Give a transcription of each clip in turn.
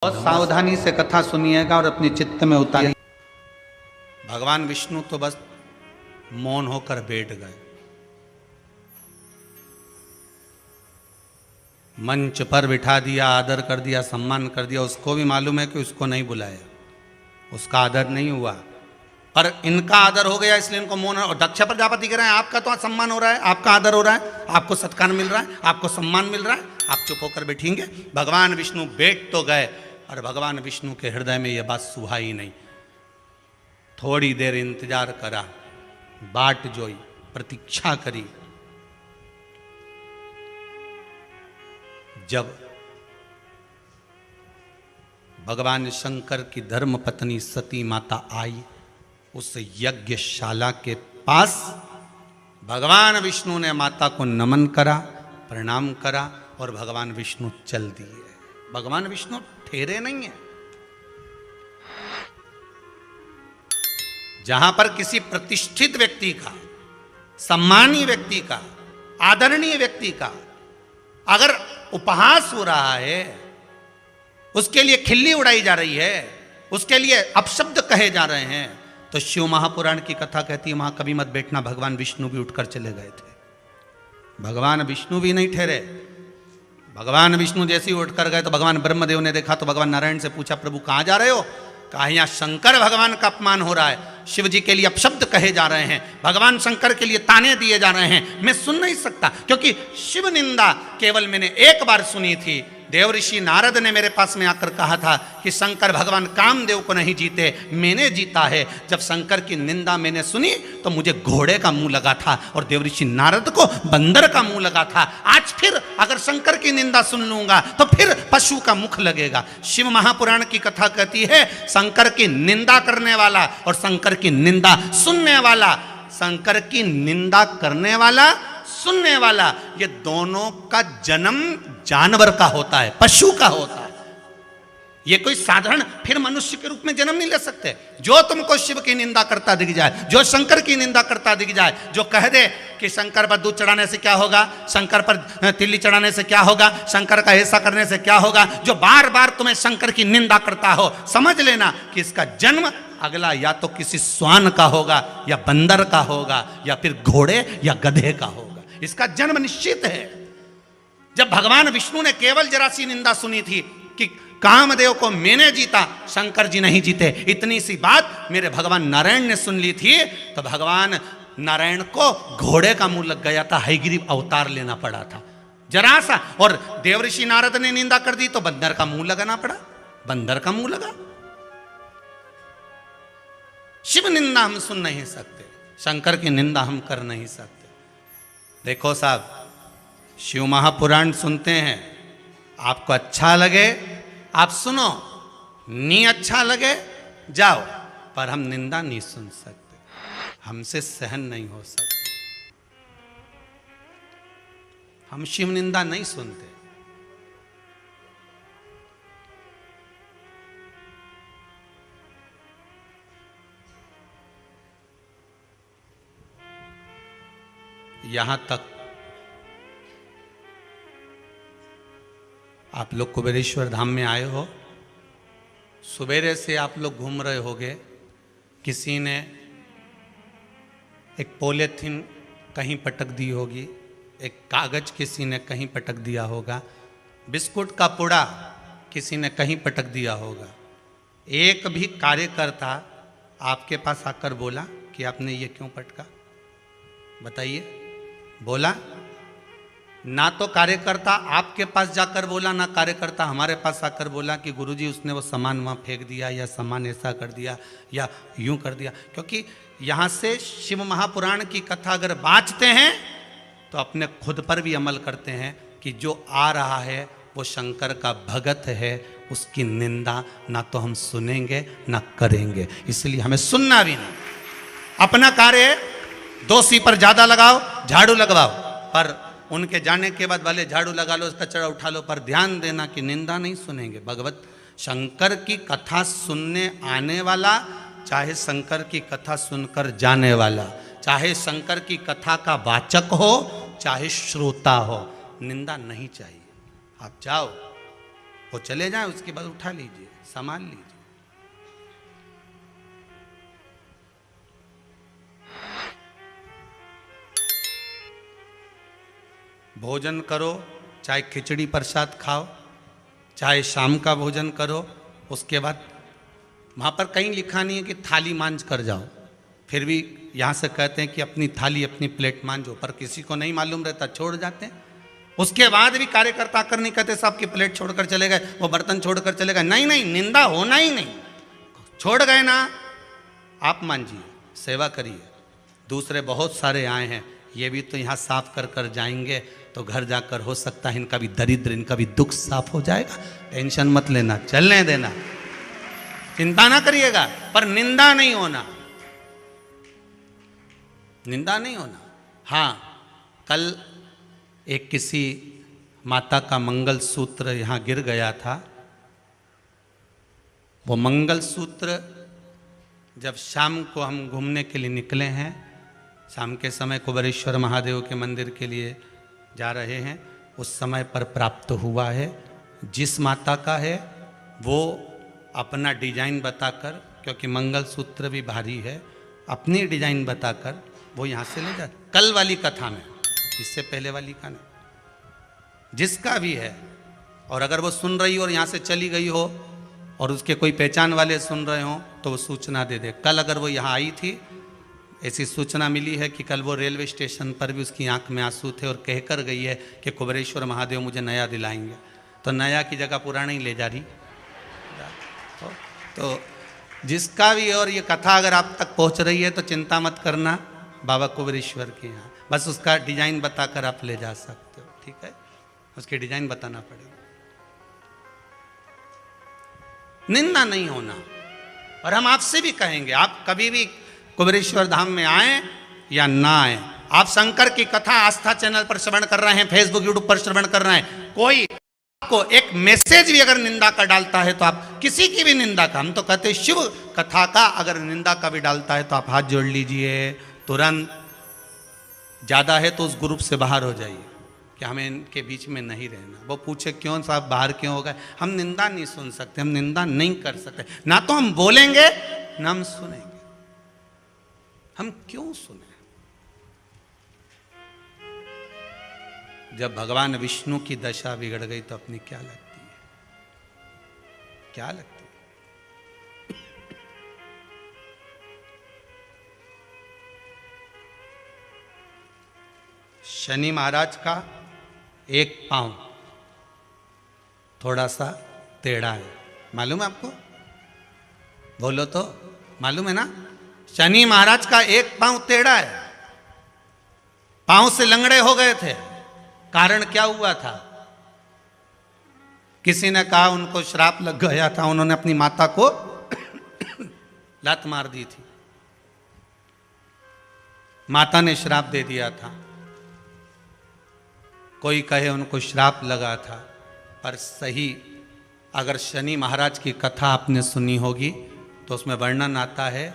बहुत सावधानी से कथा सुनिएगा और अपने चित्त में उतारिए। भगवान विष्णु तो बस मौन होकर बैठ गए। मंच पर बिठा दिया, आदर कर दिया, सम्मान कर दिया। उसको भी मालूम है कि उसको नहीं बुलाया, उसका आदर नहीं हुआ, पर इनका आदर हो गया इसलिए इनको मौन। और दक्ष प्रजापति कह रहे हैं आपका तो सम्मान हो रहा है, आपका आदर हो रहा है, आपको सत्कार मिल रहा है, आपको सम्मान मिल रहा है, आप चुप होकर बैठेंगे। भगवान विष्णु बैठ तो गए और भगवान विष्णु के हृदय में यह बात सुहा ही नहीं। थोड़ी देर इंतजार करा, बाट जोई, प्रतीक्षा करी। जब भगवान शंकर की धर्म पत्नी सती माता आई उस यज्ञशाला के पास, भगवान विष्णु ने माता को नमन करा, प्रणाम करा और भगवान विष्णु चल दिए। भगवान विष्णु ठहरे नहीं है। जहां पर किसी प्रतिष्ठित व्यक्ति का, सम्मानीय व्यक्ति का, आदरणीय व्यक्ति का अगर उपहास हो रहा है, उसके लिए खिल्ली उड़ाई जा रही है, उसके लिए अपशब्द कहे जा रहे हैं, तो शिव महापुराण की कथा कहती है वहां कभी मत बैठना। भगवान विष्णु भी उठकर चले गए थे। भगवान विष्णु भी नहीं ठहरे। भगवान विष्णु जैसे ही उठकर गए तो भगवान ब्रह्मदेव ने देखा तो भगवान नारायण से पूछा, प्रभु कहां जा रहे हो? कहा यहां शंकर भगवान का अपमान हो रहा है, शिव जी के लिए अपशब्द कहे जा रहे हैं, भगवान शंकर के लिए ताने दिए जा रहे हैं, मैं सुन नहीं सकता। क्योंकि शिव निंदा केवल मैंने एक बार सुनी थी। देव ऋषि नारद ने मेरे पास में आकर कहा था कि शंकर भगवान कामदेव को नहीं जीते, मैंने जीता है। जब शंकर की निंदा मैंने सुनी तो मुझे घोड़े का मुंह लगा था और देव ऋषि नारद को बंदर का मुंह लगा था। आज फिर अगर शंकर की निंदा सुन लूंगा तो फिर पशु का मुख लगेगा। शिव महापुराण की कथा कहती है शंकर की निंदा करने वाला और शंकर की निंदा सुनने वाला, शंकर की निंदा करने वाला, सुनने वाला, ये दोनों का जन्म जानवर का होता है, पशु का होता है। ये कोई साधारण फिर मनुष्य के रूप में जन्म नहीं ले सकते। जो तुमको शिव की निंदा करता दिख जाए, जो शंकर की निंदा करता दिख जाए, जो कह दे कि शंकर पर दूध चढ़ाने से क्या होगा, शंकर पर तिल्ली चढ़ाने से क्या होगा, शंकर का ऐसा करने से क्या होगा, जो बार बार तुम्हें शंकर की निंदा करता हो, समझ लेना कि इसका जन्म अगला या तो किसी स्वान का होगा, या बंदर का होगा, या फिर घोड़े या गधे का होगा। इसका जन्म निश्चित है। जब भगवान विष्णु ने केवल जरा सी निंदा सुनी थी कि कामदेव को मैंने जीता, शंकर जी नहीं जीते, इतनी सी बात मेरे भगवान नारायण ने सुन ली थी, तो भगवान नारायण को घोड़े का मुंह लग गया था, हयग्रीव अवतार लेना पड़ा था जरा सा। और देवऋषि नारद ने निंदा कर दी तो बंदर का मुंह लगाना पड़ा, बंदर का मुंह लगा। शिव निंदा हम सुन नहीं सकते, शंकर की निंदा हम कर नहीं सकते। देखो साहब, शिव महापुराण सुनते हैं, आपको अच्छा लगे आप सुनो, नहीं अच्छा लगे जाओ, पर हम निंदा नहीं सुन सकते, हमसे सहन नहीं हो सकती, हम शिव निंदा नहीं सुनते। यहां तक आप लोग कुबेरेश्वर धाम में आए हो, सवेरे से आप लोग घूम रहे होगे, किसी ने एक पॉलीथीन कहीं पटक दी होगी, एक कागज किसी ने कहीं पटक दिया होगा, बिस्कुट का पुड़ा किसी ने कहीं पटक दिया होगा। एक भी कार्यकर्ता आपके पास आकर बोला कि आपने ये क्यों पटका? बताइए, बोला? ना तो कार्यकर्ता आपके पास जाकर बोला, ना कार्यकर्ता हमारे पास आकर बोला कि गुरुजी उसने वो सामान वहाँ फेंक दिया, या सामान ऐसा कर दिया, या यूं कर दिया। क्योंकि यहाँ से शिव महापुराण की कथा अगर बाँचते हैं तो अपने खुद पर भी अमल करते हैं कि जो आ रहा है वो शंकर का भगत है, उसकी निंदा ना तो हम सुनेंगे ना करेंगे, इसलिए हमें सुनना भी नहीं। अपना कार्य दोषी पर ज्यादा लगाओ, झाड़ू लगवाओ, पर उनके जाने के बाद भले झाड़ू लगा लो, कचरा उठा लो, पर ध्यान देना कि निंदा नहीं सुनेंगे। भगवत शंकर की कथा सुनने आने वाला, चाहे शंकर की कथा सुनकर जाने वाला, चाहे शंकर की कथा का वाचक हो चाहे श्रोता हो, निंदा नहीं चाहिए। आप जाओ, वो चले जाएं, उसके बाद उठा लीजिए, संभाल लीजिए। भोजन करो, चाहे खिचड़ी प्रसाद खाओ, चाहे शाम का भोजन करो, उसके बाद वहाँ पर कहीं लिखा नहीं है कि थाली मांझ कर जाओ, फिर भी यहाँ से कहते हैं कि अपनी थाली अपनी प्लेट मांझो, पर किसी को नहीं मालूम रहता, छोड़ जाते हैं। उसके बाद भी कार्यकर्ता आकर नहीं कहते साहब की प्लेट छोड़कर चले गए, वो बर्तन छोड़कर चले गए। नहीं नहीं, निंदा होना ही नहीं। छोड़ गए ना, आप मांझिए, सेवा करिए। दूसरे बहुत सारे आए हैं, ये भी तो यहाँ साफ कर कर जाएंगे, तो घर जाकर हो सकता है इनका भी दरिद्र, इनका भी दुख साफ हो जाएगा। टेंशन मत लेना, चलने देना, चिंता ना करिएगा, पर निंदा नहीं होना, निंदा नहीं होना। हाँ, कल एक किसी माता का मंगल सूत्र यहाँ गिर गया था। वो मंगल सूत्र जब शाम को हम घूमने के लिए निकले हैं, शाम के समय कुबेरेश्वर महादेव के मंदिर के लिए जा रहे हैं, उस समय पर प्राप्त हुआ है। जिस माता का है वो अपना डिजाइन बताकर, क्योंकि मंगल सूत्र भी भारी है, अपनी डिजाइन बताकर वो यहाँ से ले जाते। कल वाली कथा में, इससे पहले वाली का नहीं, जिसका भी है, और अगर वो सुन रही हो और यहाँ से चली गई हो और उसके कोई पहचान वाले सुन रहे हो तो वो सूचना दे दे। कल अगर वो यहाँ आई थी, ऐसी सूचना मिली है कि कल वो रेलवे स्टेशन पर भी उसकी आंख में आंसू थे और कहकर गई है कि कुबेरेश्वर महादेव मुझे नया दिलाएंगे। तो नया की जगह पुराना ही ले जा रही। तो जिसका भी, और ये कथा अगर आप तक पहुंच रही है तो चिंता मत करना, बाबा कुबेरेश्वर के यहाँ बस उसका डिजाइन बताकर आप ले जा सकते हो, ठीक है? उसके डिजाइन बताना पड़ेगा, निंदा नहीं होना। और हम आपसे भी कहेंगे, आप कभी भी कुबेरेश्वर धाम में आए या ना आए, आप शंकर की कथा आस्था चैनल पर श्रवण कर रहे हैं, फेसबुक यूट्यूब पर श्रवण कर रहे हैं, कोई आपको एक मैसेज भी अगर निंदा का डालता है तो आप किसी की भी निंदा का, हम तो कहते हैं शिव कथा का, अगर निंदा का भी डालता है तो आप हाथ जोड़ लीजिए तुरंत। ज्यादा है तो उस ग्रुप से बाहर हो जाइए कि हमें इनके बीच में नहीं रहना। वो पूछे क्यों साहब बाहर क्यों हो गए? हम निंदा नहीं सुन सकते, हम निंदा नहीं कर सकते, ना तो हम बोलेंगे ना हम सुनेंगे। हम क्यों सुने? जब भगवान विष्णु की दशा बिगड़ गई तो अपनी क्या लगती है, क्या लगती है? शनि महाराज का एक पांव थोड़ा सा टेढ़ा है, मालूम है आपको? बोलो तो, मालूम है ना? शनि महाराज का एक पांव टेढ़ा है, पांव से लंगड़े हो गए थे। कारण क्या हुआ था? किसी ने कहा उनको श्राप लग गया था, उन्होंने अपनी माता को लात मार दी थी, माता ने श्राप दे दिया था। कोई कहे उनको श्राप लगा था, पर सही अगर शनि महाराज की कथा आपने सुनी होगी तो उसमें वर्णन आता है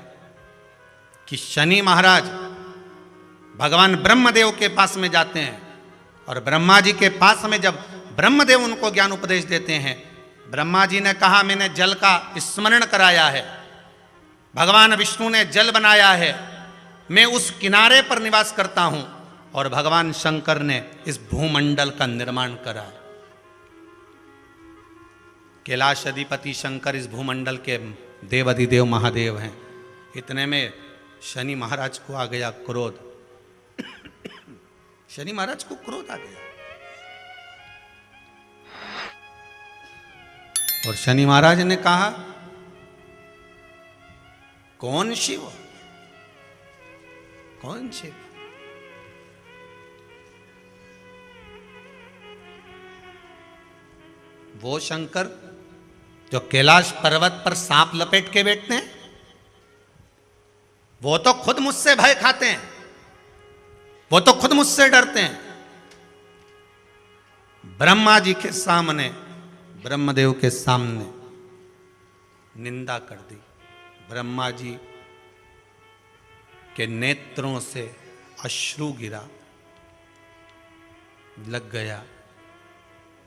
कि शनि महाराज भगवान ब्रह्मदेव के पास में जाते हैं, और ब्रह्मा जी के पास में जब ब्रह्मदेव उनको ज्ञान उपदेश देते हैं, ब्रह्मा जी ने कहा मैंने जल का स्मरण कराया है, भगवान विष्णु ने जल बनाया है, मैं उस किनारे पर निवास करता हूं, और भगवान शंकर ने इस भूमंडल का निर्माण करा। कैलाश अधिपति शंकर इस भूमंडल के देव अधिदेव महादेव हैं। इतने में शनि महाराज को आ गया क्रोध। शनि महाराज को क्रोध आ गया, और शनि महाराज ने कहा कौन शिव, कौन शिव? वो शंकर जो कैलाश पर्वत पर सांप लपेट के बैठते हैं, वो तो खुद मुझसे भय खाते हैं, वो तो खुद मुझसे डरते हैं। ब्रह्मा जी के सामने, ब्रह्मदेव के सामने निंदा कर दी। ब्रह्मा जी के नेत्रों से अश्रु गिरा, लग गया।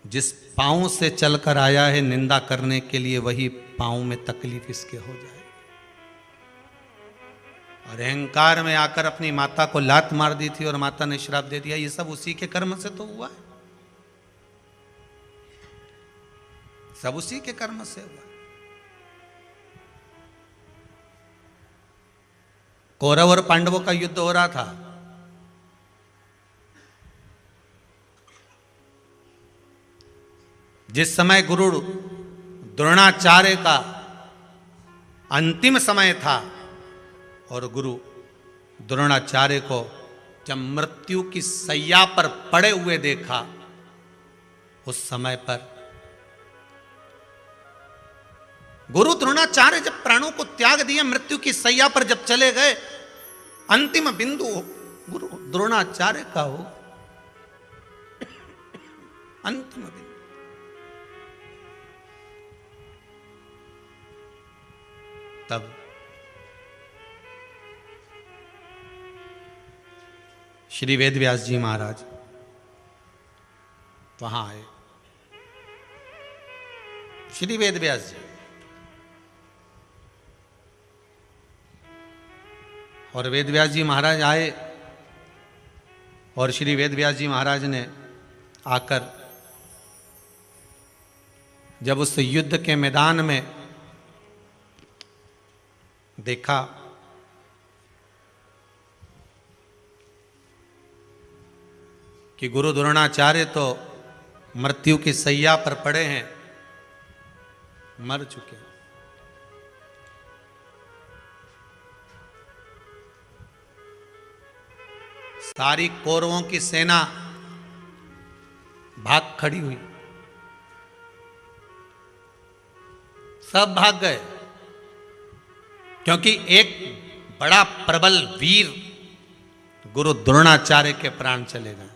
जिस पांव से चलकर आया है निंदा करने के लिए, वही पांव में तकलीफ इसके हो जाए। और अहंकार में आकर अपनी माता को लात मार दी थी और माता ने श्राप दे दिया। ये सब उसी के कर्म से तो हुआ है, सब उसी के कर्म से हुआ। कौरव और पांडवों का युद्ध हो रहा था। जिस समय गुरु द्रोणाचार्य का अंतिम समय था और गुरु द्रोणाचार्य को जब मृत्यु की सैया पर पड़े हुए देखा, उस समय पर गुरु द्रोणाचार्य जब प्राणों को त्याग दिए, मृत्यु की सैया पर जब चले गए, अंतिम बिंदु गुरु द्रोणाचार्य का हो, अंतिम बिंदु। तब श्री वेदव्यास जी महाराज वहां आए। श्री वेदव्यास जी और वेदव्यास जी महाराज आए और श्री वेदव्यास जी महाराज ने आकर जब उस युद्ध के मैदान में देखा कि गुरु द्रोणाचार्य तो मृत्यु की सैया पर पड़े हैं, मर चुके हैं। सारी कौरवों की सेना भाग खड़ी हुई, सब भाग गए, क्योंकि एक बड़ा प्रबल वीर गुरु द्रोणाचार्य के प्राण चले गए।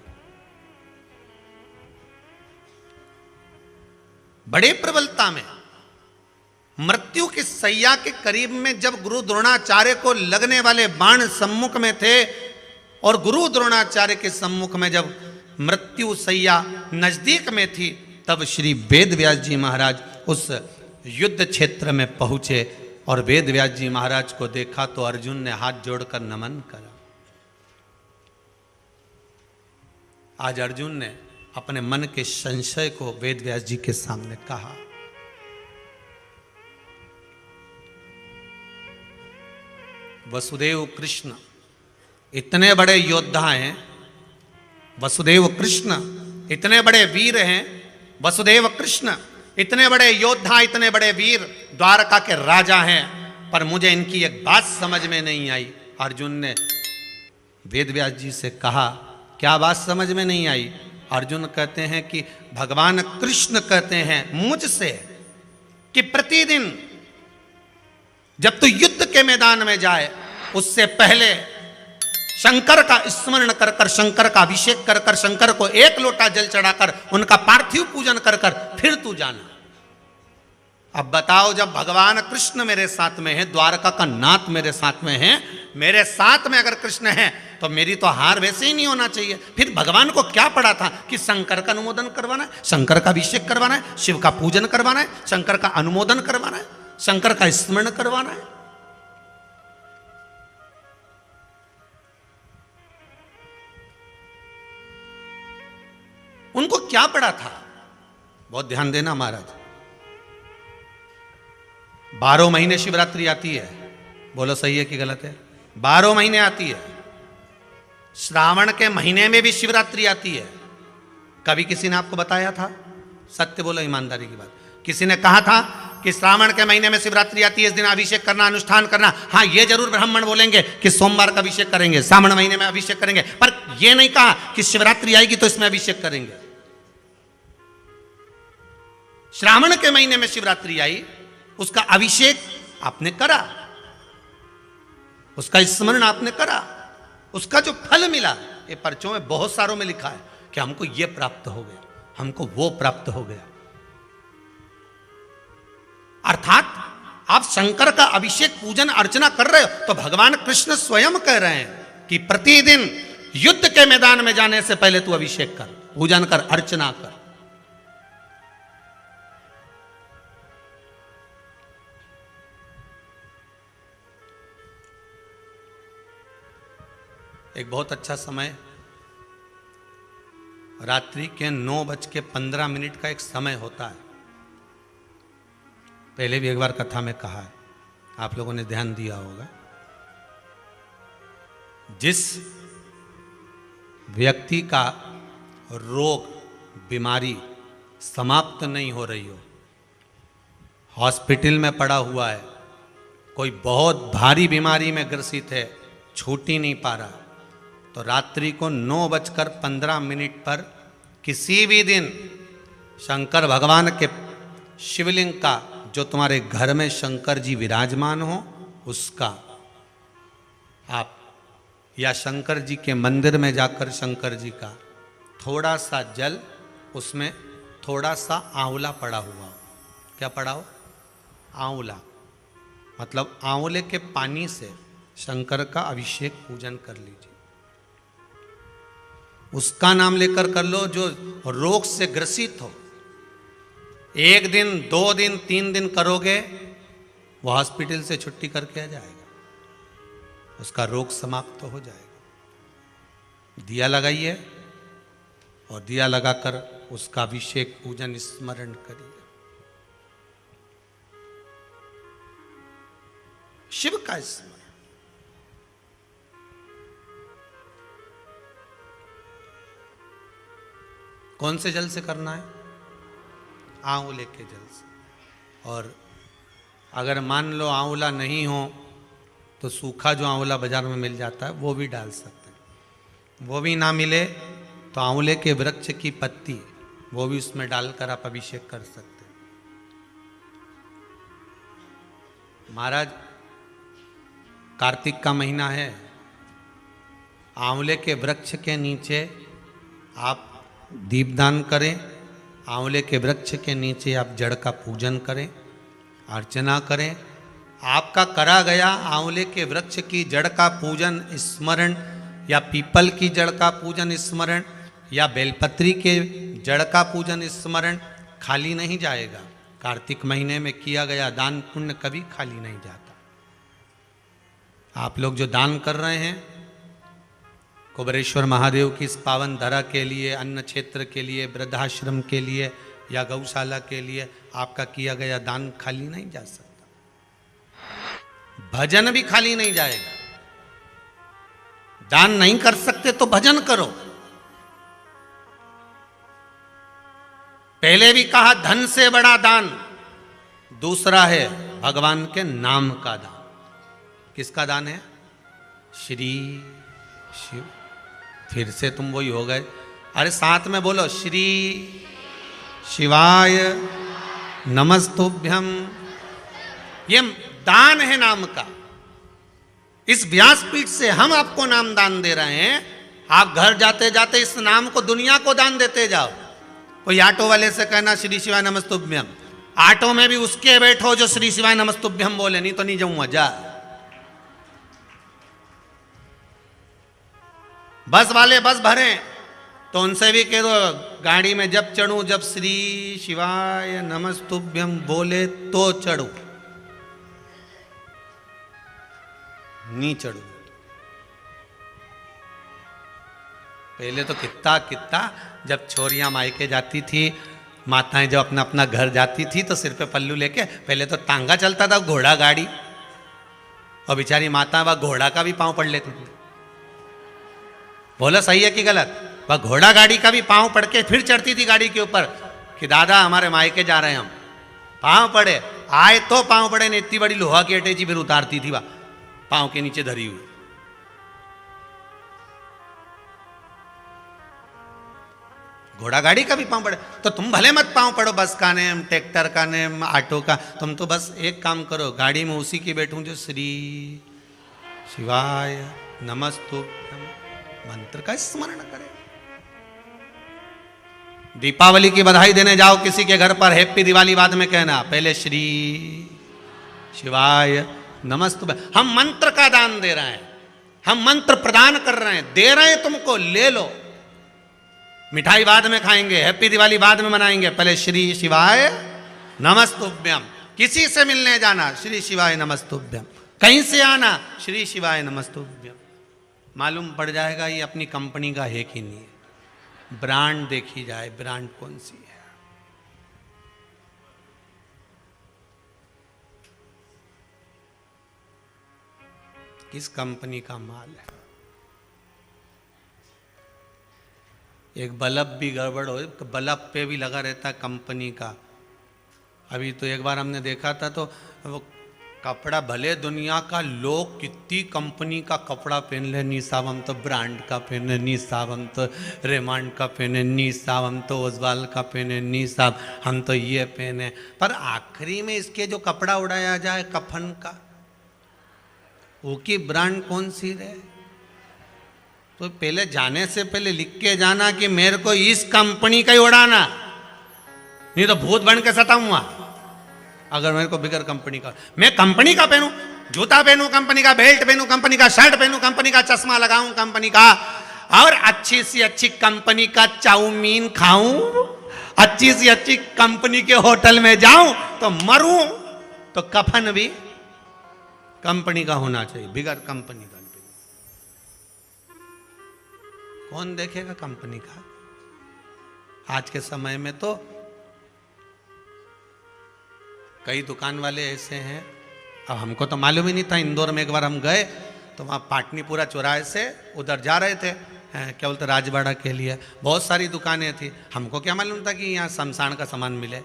बड़े प्रबलता में मृत्यु की सैया के करीब में जब गुरु द्रोणाचार्य को लगने वाले बाण सम्मुख में थे और गुरु द्रोणाचार्य के सम्मुख में जब मृत्यु सैया नजदीक में थी, तब श्री वेदव्यास जी महाराज उस युद्ध क्षेत्र में पहुंचे और वेदव्यास जी महाराज को देखा तो अर्जुन ने हाथ जोड़कर नमन करा। आज अर्जुन ने अपने मन के संशय को वेदव्यास जी के सामने कहा। वसुदेव कृष्ण इतने बड़े योद्धा हैं, वसुदेव कृष्ण इतने बड़े वीर हैं, वसुदेव कृष्ण इतने बड़े योद्धा, इतने बड़े वीर, द्वारका के राजा हैं, पर मुझे इनकी एक बात समझ में नहीं आई। अर्जुन ने वेदव्यास जी से कहा, क्या बात समझ में नहीं आई? अर्जुन कहते हैं कि भगवान कृष्ण कहते हैं मुझसे कि प्रतिदिन जब तू युद्ध के मैदान में जाए, उससे पहले शंकर का स्मरण कर कर, शंकर का अभिषेक कर कर, शंकर को एक लोटा जल चढ़ाकर, उनका पार्थिव पूजन कर कर फिर तू जाना। अब बताओ, जब भगवान कृष्ण मेरे साथ में है, द्वारका का नाथ मेरे साथ में है, मेरे साथ में अगर कृष्ण है तो मेरी तो हार वैसे ही नहीं होना चाहिए। फिर भगवान को क्या पड़ा था कि शंकर का अनुमोदन करवाना है, शंकर का अभिषेक करवाना है, शिव का पूजन करवाना है, शंकर का अनुमोदन करवाना है, शंकर का स्मरण करवाना है। उनको क्या पड़ा था? बहुत ध्यान देना महाराज, 12 महीने शिवरात्रि आती है, बोलो सही है कि गलत है? 12 महीने आती है। श्रावण के महीने में भी शिवरात्रि आती है। कभी किसी ने आपको बताया था? सत्य बोलो, ईमानदारी की बात। किसी ने कहा था कि श्रावण के महीने में शिवरात्रि आती है, इस दिन अभिषेक करना, अनुष्ठान करना? हाँ, ये जरूर ब्राह्मण बोलेंगे कि सोमवार का अभिषेक करेंगे, श्रावण महीने में अभिषेक करेंगे, पर यह नहीं कहा कि शिवरात्रि आएगी तो इसमें अभिषेक करेंगे। श्रावण के महीने में शिवरात्रि आई, उसका अभिषेक आपने करा, उसका स्मरण आपने करा, उसका जो फल मिला, ये पर्चों में बहुत सारों में लिखा है कि हमको ये प्राप्त हो गया, हमको वो प्राप्त हो गया। अर्थात आप शंकर का अभिषेक पूजन अर्चना कर रहे हो तो भगवान कृष्ण स्वयं कह रहे हैं कि प्रतिदिन युद्ध के मैदान में जाने से पहले तू अभिषेक कर, पूजन कर, अर्चना कर। एक बहुत अच्छा समय, रात्रि के 9:15 का एक समय होता है। पहले भी एक बार कथा में कहा है, आप लोगों ने ध्यान दिया होगा। जिस व्यक्ति का रोग बीमारी समाप्त नहीं हो रही हो, हॉस्पिटल में पड़ा हुआ है, कोई बहुत भारी बीमारी में ग्रसित है, छूट ही नहीं पा रहा, तो रात्रि को 9:15 पर किसी भी दिन शंकर भगवान के शिवलिंग का, जो तुम्हारे घर में शंकर जी विराजमान हो उसका, आप या शंकर जी के मंदिर में जाकर शंकर जी का थोड़ा सा जल, उसमें थोड़ा सा आंवला पड़ा हुआ हो। क्या पड़ा हो? आंवला, मतलब आंवले के पानी से शंकर का अभिषेक पूजन कर लीजिए। उसका नाम लेकर कर लो जो रोग से ग्रसित हो। 1 दिन 2 दिन 3 दिन करोगे, वो हॉस्पिटल से छुट्टी करके आ जाएगा, उसका रोग समाप्त हो जाएगा। दिया लगाइए और दिया लगाकर उसका अभिषेक पूजन स्मरण करिए। शिव का स्मरण। कौन से जल से करना है? आंवले के जल से। और अगर मान लो आंवला नहीं हो तो सूखा जो आंवला बाजार में मिल जाता है वो भी डाल सकते हैं। वो भी ना मिले तो आंवले के वृक्ष की पत्ती, वो भी उसमें डालकर आप अभिषेक कर सकते हैं। महाराज, कार्तिक का महीना है, आंवले के वृक्ष के नीचे आप दीपदान करें, आंवले के वृक्ष के नीचे आप जड़ का पूजन करें, अर्चना करें। आपका करा गया आंवले के वृक्ष की जड़ का पूजन स्मरण, या पीपल की जड़ का पूजन स्मरण, या बेलपत्री के जड़ का पूजन स्मरण खाली नहीं जाएगा। कार्तिक महीने में किया गया दान पुण्य कभी खाली नहीं जाता। आप लोग जो दान कर रहे हैं कुबेरेश्वर महादेव की इस पावन धरा के लिए, अन्न क्षेत्र के लिए, वृद्धाश्रम के लिए या गौशाला के लिए, आपका किया गया दान खाली नहीं जा सकता। भजन भी खाली नहीं जाएगा। दान नहीं कर सकते तो भजन करो। पहले भी कहा, धन से बड़ा दान दूसरा है भगवान के नाम का दान। किसका दान है? श्री शिव। फिर से तुम वही हो गए। अरे साथ में बोलो, श्री शिवाय नमस्तुभ्यम। ये दान है नाम का। इस व्यासपीठ से हम आपको नाम दान दे रहे हैं। आप घर जाते जाते इस नाम को, दुनिया को दान देते जाओ। कोई ऑटो वाले से कहना श्री शिवाय नमस्तुभ्यम, ऑटो में भी उसके बैठो जो श्री शिवाय नमस्तुभ्यम बोले, नहीं तो नहीं जाऊंगा, जा। बस वाले बस भरे तो उनसे भी कह दो, गाड़ी में जब चढ़ूं, जब श्री शिवाय नमस्तुभ्यम बोले तो चढ़ूं, नहीं चढ़ूं। पहले तो कितना जब छोरियां मायके जाती थी, माताएं जब अपना अपना घर जाती थी तो सिर पे पल्लू लेके, पहले तो तांगा चलता था, घोड़ा गाड़ी, और बेचारी माता वह घोड़ा का भी पांव पड़ लेती थी। बोला सही है कि गलत? वह घोड़ा गाड़ी का भी पांव पड़ के फिर चढ़ती थी गाड़ी के ऊपर कि दादा हमारे मायके जा रहे हैं हम। पांव पड़े, आए तो पांव पड़े, ने इतनी बड़ी लोहा की अटैची फिर उतारती थी वह पांव के नीचे धरी हुई। घोड़ा गाड़ी का भी पांव पड़े तो तुम भले मत पांव पड़ो, बस का नेम, ट्रैक्टर का नेम, ऑटो का। तुम तो बस एक काम करो, गाड़ी में उसी की बैठूं जो श्री शिवाय नमस्तुभ्यम मंत्र का स्मरण करें। दीपावली की बधाई देने जाओ किसी के घर पर, हैप्पी दिवाली बाद में कहना, पहले श्री शिवाय नमस्तुभ्यम। हम मंत्र का दान दे रहे हैं, हम मंत्र प्रदान कर रहे हैं, दे रहे हैं तुमको, ले लो। मिठाई बाद में खाएंगे, हैप्पी दिवाली बाद में मनाएंगे, पहले श्री शिवाय नमस्तुभ्यम। किसी से मिलने जाना, श्री शिवाय नमस्तुभ्यम। कहीं से आना, श्री शिवाय नमस्तुभ्यम। मालूम पड़ जाएगा ये अपनी कंपनी का है कि नहीं है। ब्रांड देखी जाए, ब्रांड कौन सी है। किस कंपनी का माल है। एक बल्ब भी गड़बड़ हो, बल्ब पे भी लगा रहता है कंपनी का। अभी तो एक बार हमने देखा था, तो वो कपड़ा भले दुनिया का लोग कितनी कंपनी का कपड़ा पहन ले, नी साहब हम तो ब्रांड का पहने, नी साहब हम तो रेमंड का पहने, नी साहब हम तो ओसवाल का पहने, नी साहब हम तो ये पहने। पर आखिरी में इसके जो कपड़ा उड़ाया जाए कफन का, वो की ब्रांड कौन सी रहे। तो पहले जाने से पहले लिख के जाना कि मेरे को इस कंपनी का ही उड़ाना, नहीं तो भूत बन के सताऊंगा। अगर मेरे को बिगर कंपनी का, मैं कंपनी का पहनूं, जूता पहनूं कंपनी का, बेल्ट पहनूं कंपनी का, शर्ट पहनूं कंपनी का, चश्मा लगाऊं कंपनी का, और अच्छी सी अच्छी कंपनी का चाउमीन खाऊं, अच्छी सी अच्छी कंपनी के होटल में जाऊं, तो मरूं तो कफन भी कंपनी का होना चाहिए, बिगर कंपनी का। कौन देखेगा कंपनी का। आज के समय में तो कई दुकान वाले ऐसे हैं, अब हमको तो मालूम ही नहीं था। इंदौर में एक बार हम गए तो वहाँ पाटनीपुरा चौराहे से उधर जा रहे थे, क्या बोलते राजवाड़ा के लिए। बहुत सारी दुकानें थी, हमको क्या मालूम था कि यहाँ शमशान का सामान मिले।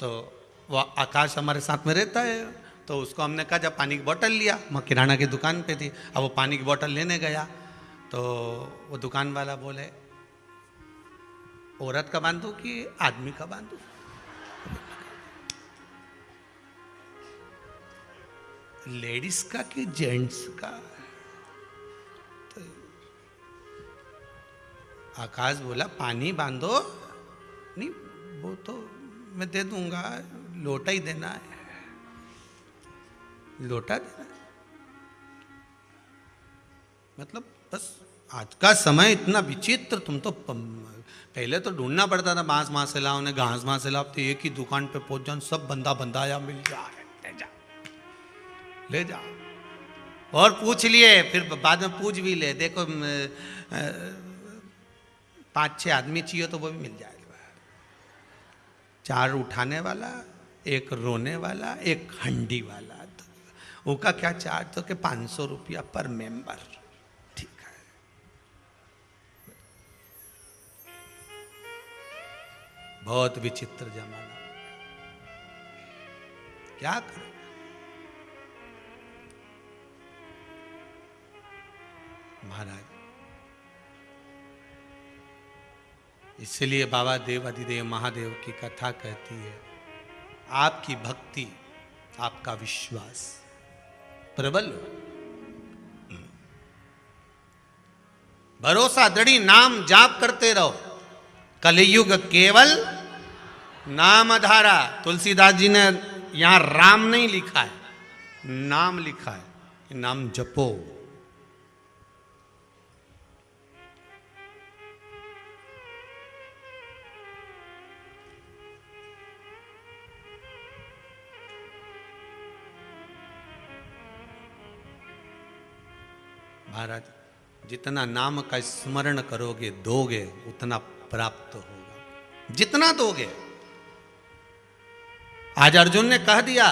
तो वो आकाश हमारे साथ में रहता है, तो उसको हमने कहा जब पानी की बोतल लिया, मैं किराना की दुकान पे थी, अब वो पानी की बोतल लेने गया तो वो दुकान वाला बोले औरत का बांधू कि आदमी का बांधू। लेडीज का कि जेंट्स का। तो आकाश बोला पानी बांधो, नहीं वो तो मैं दे दूंगा, लोटा ही देना है, लोटा देना। मतलब बस आज का समय इतना विचित्र। तुम तो पहले तो ढूंढना पड़ता था, बांस वहां से लाओ, घास वहां से लाओ, तो एक ही दुकान पे पहुंच जाओ, सब बंदा बंदाया मिल जाए, ले जाओ। और पूछ लिए, फिर बाद में पूछ भी ले, देखो 5-6 आदमी चाहिए तो वो भी मिल जाएगा। 4 उठाने वाला, 1 रोने वाला, 1 हंडी वाला। तो उसका क्या चार्ज, तो कि 500 रुपया पर मेंबर। ठीक है। बहुत विचित्र जमाना, क्या करें। महाराज इसलिए बाबा देव अधिदेव महादेव की कथा कहती है, आपकी भक्ति, आपका विश्वास प्रबल हो, भरोसा दृढ़ी, नाम जाप करते रहो। कलयुग केवल नाम आधारा। तुलसीदास जी ने यहां राम नहीं लिखा है, नाम लिखा है। नाम जपो। महाराज जितना नाम का स्मरण करोगे, दोगे, उतना प्राप्त होगा, जितना दोगे। आज अर्जुन ने कह दिया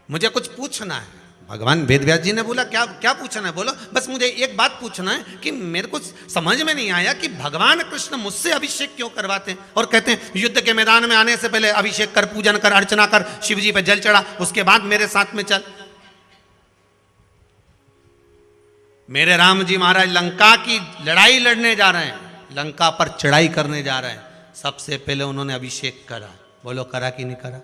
मुझे कुछ पूछना है। भगवान वेद व्यास जी ने बोला क्या क्या पूछना है, बोलो। बस मुझे एक बात पूछना है कि मेरे को समझ में नहीं आया कि भगवान कृष्ण मुझसे अभिषेक क्यों करवाते हैं, और कहते हैं युद्ध के मैदान में आने से पहले अभिषेक कर, पूजन कर, अर्चना कर, शिव जी पे जल चढ़ा, उसके बाद मेरे साथ में चल। मेरे राम जी महाराज लंका की लड़ाई लड़ने जा रहे हैं, लंका पर चढ़ाई करने जा रहे हैं, सबसे पहले उन्होंने अभिषेक करा। बोलो करा कि नहीं करा?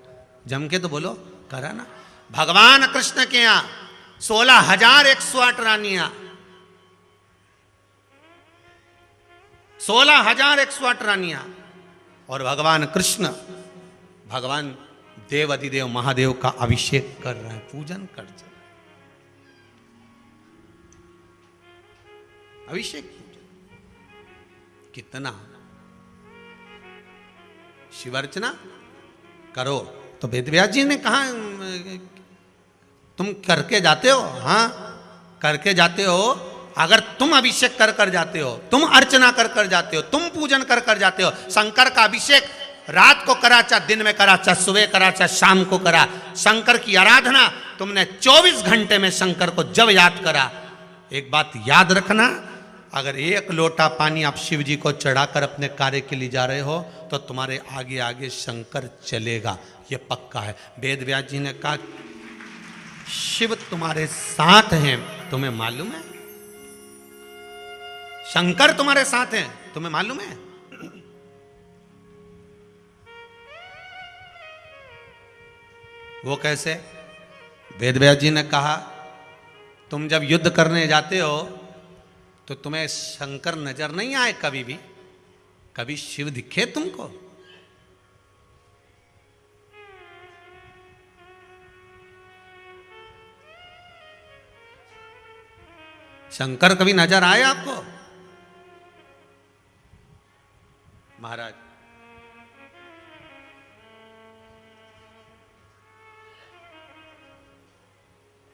जम के तो बोलो करा ना। भगवान कृष्ण के यहां 16,108 रानियां, 16,108 रानियां, और भगवान कृष्ण, भगवान देव अधिदेव महादेव का अभिषेक कर रहे हैं, पूजन कर रहे हैं। अभिषेक कितना, शिवार्चना करो। तो वेद व्यास जी ने कहा तुम करके जाते हो? हाँ। करके जाते हो, अगर तुम अभिषेक कर कर जाते हो, तुम अर्चना कर कर जाते हो, तुम पूजन कर कर जाते हो, शंकर का अभिषेक रात को करा चाहे दिन में करा, चाहे सुबह करा चाहे शाम को करा, शंकर की आराधना तुमने 24 घंटे में शंकर को जब याद करा, एक बात याद रखना, अगर एक लोटा पानी आप शिव जी को चढ़ाकर अपने कार्य के लिए जा रहे हो तो तुम्हारे आगे आगे शंकर चलेगा, ये पक्का है। वेद व्यास जी ने कहा शिव तुम्हारे साथ हैं, तुम्हें मालूम है? शंकर तुम्हारे साथ हैं, तुम्हें मालूम है? वो कैसे? वेद व्यास जी ने कहा तुम जब युद्ध करने जाते हो तो तुम्हें शंकर नजर नहीं आए कभी भी? कभी शिव दिखे तुमको? शंकर कभी नजर आए आपको? महाराज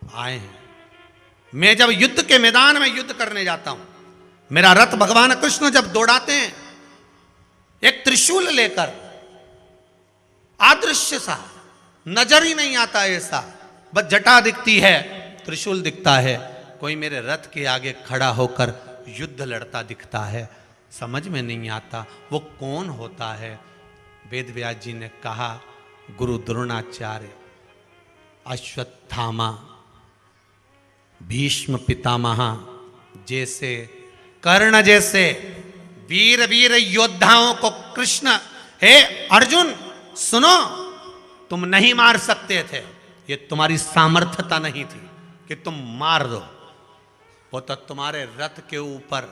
आए हैं। मैं जब युद्ध के मैदान में युद्ध करने जाता हूं, मेरा रथ भगवान कृष्ण जब दौड़ाते हैं एक त्रिशूल लेकर, अदृश्य सा, नजर ही नहीं आता ऐसा, बस जटा दिखती है, त्रिशूल दिखता है, कोई मेरे रथ के आगे खड़ा होकर युद्ध लड़ता दिखता है, समझ में नहीं आता वो कौन होता है। वेद व्यास जी ने कहा गुरु द्रोणाचार्य, अश्वत्थामा, भीष्म पितामह जैसे, कर्ण जैसे वीर वीर योद्धाओं को कृष्ण, हे अर्जुन सुनो, तुम नहीं मार सकते थे, ये तुम्हारी सामर्थ्यता नहीं थी कि तुम मार दो, वो तो तुम्हारे रथ के ऊपर